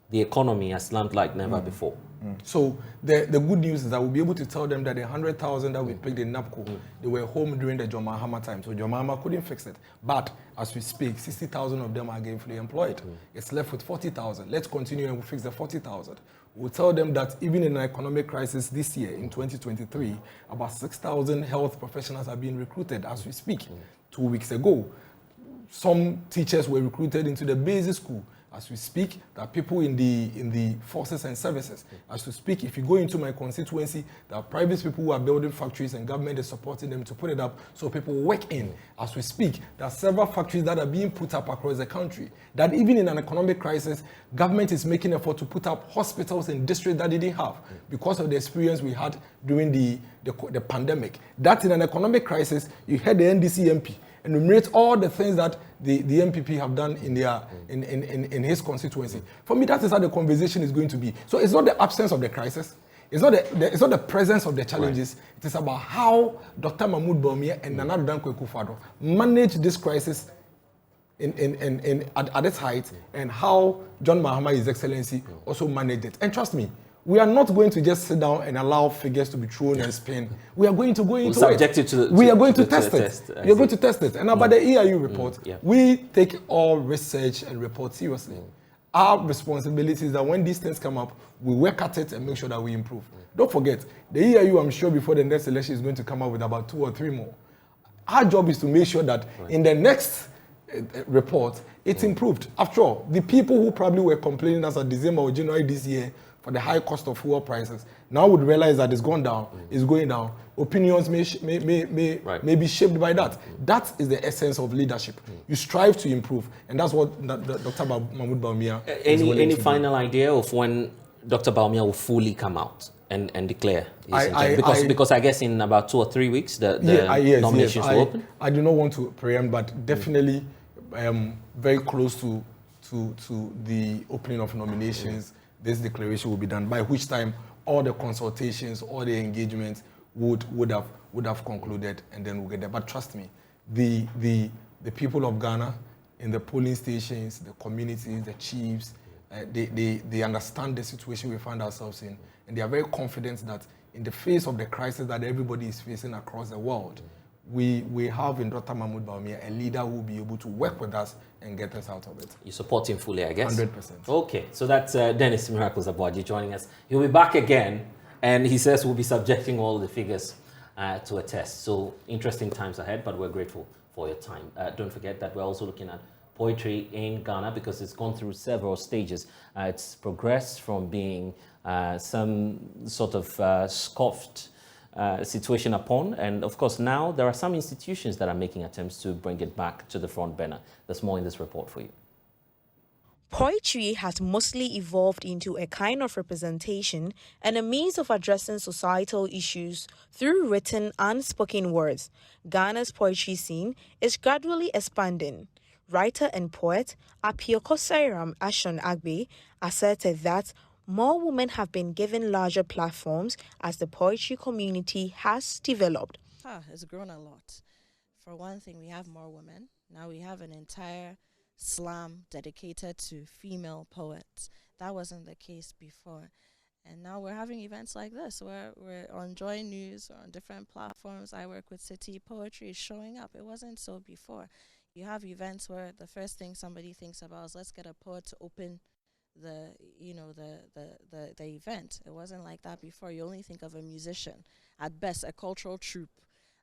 Speaker 1: The economy has slumped like never before.
Speaker 15: So the good news is that we'll be able to tell them that the 100,000 that we picked in NAPCO, they were home during the John Mahama time. So John Mahama couldn't fix it. But as we speak, 60,000 of them are gainfully employed. It's left with 40,000. Let's continue and we'll fix the 40,000. We'll tell them that even in an economic crisis this year, in 2023, about 6,000 health professionals are being recruited as we speak. 2 weeks ago, some teachers were recruited into the basic school As we speak, there are people in the forces and services. As we speak, if you go into my constituency, there are private people who are building factories and government is supporting them to put it up so people work in. As we speak, there are several factories that are being put up across the country. That even in an economic crisis, government is making an effort to put up hospitals in districts that they didn't have because of the experience we had during the pandemic. That in an economic crisis, you had the NDC MP enumerate all the things that the MPP have done in his constituency. For me, that is how the conversation is going to be. So it's not the absence of the crisis. It's not the presence of the challenges. Right. It is about how Dr. Mahmoud Bawumia and Nana Addo Dankwa Akufo-Addo manage this crisis at its height, and how John Mahama, His Excellency, also managed it. And trust me, we are not going to just sit down and allow figures to be thrown and spin. We are going to go into it. We are going to test it. We are going to test it. And about the EIU report, we take all research and reports seriously. Our responsibility is that when these things come up, we work at it and make sure that we improve. Don't forget, the EIU, I'm sure before the next election, is going to come up with about 2 or 3 more. Our job is to make sure that in the next report, it's improved. After all, the people who probably were complaining as of December or January this year for the high cost of fuel prices now would realize that it's gone down, it's going down. Opinions may be shaped by that. That is the essence of leadership. You strive to improve, and that's what Dr. Mahmoud Bawumia is willing
Speaker 1: Any
Speaker 15: to
Speaker 1: final do. Idea of when Dr. Bawumia will fully come out and declare his because I guess in about 2 or 3 weeks the nominations will open?
Speaker 15: I do not want to preempt, but definitely very close to the opening of nominations. This declaration will be done, by which time all the consultations, all the engagements would have concluded, and then we'll get there. But trust me, the people of Ghana in the polling stations, the communities, the chiefs, they understand the situation we find ourselves in, and they are very confident that in the face of the crisis that everybody is facing across the world, we have in Dr. Mahmoud Bawumia a leader who will be able to work with us and get us out of it.
Speaker 1: You support him fully, I guess?
Speaker 15: 100%.
Speaker 1: Okay, so that's Dennis Miracles Abuaji joining us. He'll be back again, and he says we'll be subjecting all the figures to a test. So interesting times ahead, but we're grateful for your time. Don't forget that we're also looking at poetry in Ghana because it's gone through several stages. It's progressed from being some sort of scoffed situation upon, and of course now there are some institutions that are making attempts to bring it back to the front burner. There's more in this report for you.
Speaker 16: Poetry has mostly evolved into a kind of representation and a means of addressing societal issues through written and spoken words. Ghana's poetry scene is gradually expanding. Writer and poet Apioko Sairam Ashon Agbe asserted that more women have been given larger platforms as the poetry community has developed.
Speaker 17: It's grown a lot. For one thing, we have more women. Now we have an entire slam dedicated to female poets. That wasn't the case before. And now we're having events like this where we're on JoyNews or on different platforms. I work with City. Poetry is showing up. It wasn't so before. You have events where the first thing somebody thinks about is let's get a poet to open the event. It wasn't like that before. You only think of a musician, at best a cultural troupe,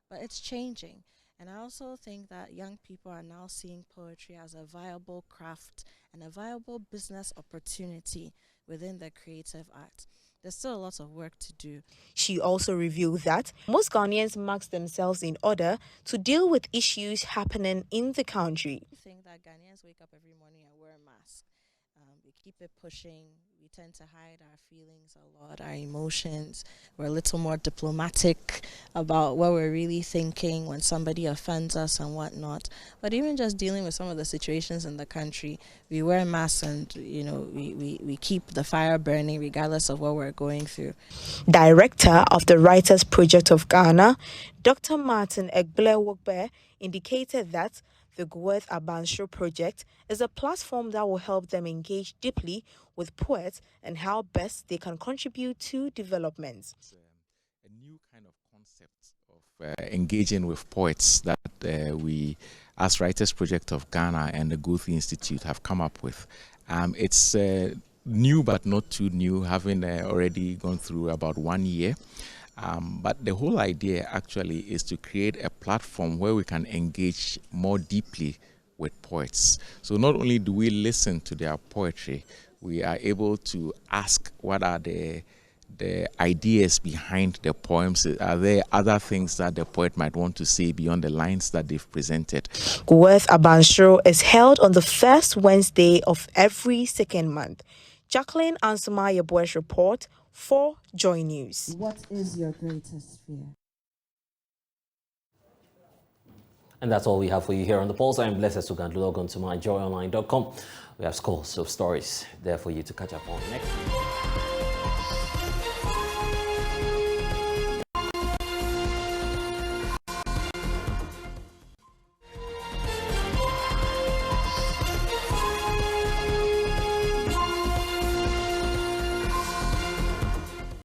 Speaker 17: but it's changing. And I also think that young people are now seeing poetry as a viable craft and a viable business opportunity within the creative arts. There's still a lot of work to do.
Speaker 16: She also revealed that most Ghanaians mask themselves in order to deal with issues happening in the country.
Speaker 17: I think that Ghanaians wake up every morning and wear a mask. We keep it pushing. We tend to hide our feelings a lot, our emotions. We're a little more diplomatic about what we're really thinking when somebody offends us and whatnot. But even just dealing with some of the situations in the country, we wear masks and, we keep the fire burning regardless of what we're going through.
Speaker 16: Director of the Writers Project of Ghana, Dr. Martin Egbele-Wogbe, indicated that the Gwerth Abansho project is a platform that will help them engage deeply with poets and how best they can contribute to development.
Speaker 18: It's a new kind of concept of engaging with poets that we, as Writers Project of Ghana and the Gwerth Institute, have come up with. It's new but not too new, having already gone through about 1 year. But the whole idea actually is to create a platform where we can engage more deeply with poets. So not only do we listen to their poetry, we are able to ask what are the ideas behind the poems. Are there other things that the poet might want to say beyond the lines that they've presented?
Speaker 16: Worth Abansro is held on the first Wednesday of every second month. Jacqueline Ansuma Yeboah's report for Joy News.
Speaker 19: What is your greatest fear?
Speaker 1: And that's all we have for you here on The Pulse. I'm Blessed Sogah. Log on to myjoyonline.com. We have scores of stories there for you to catch up on next.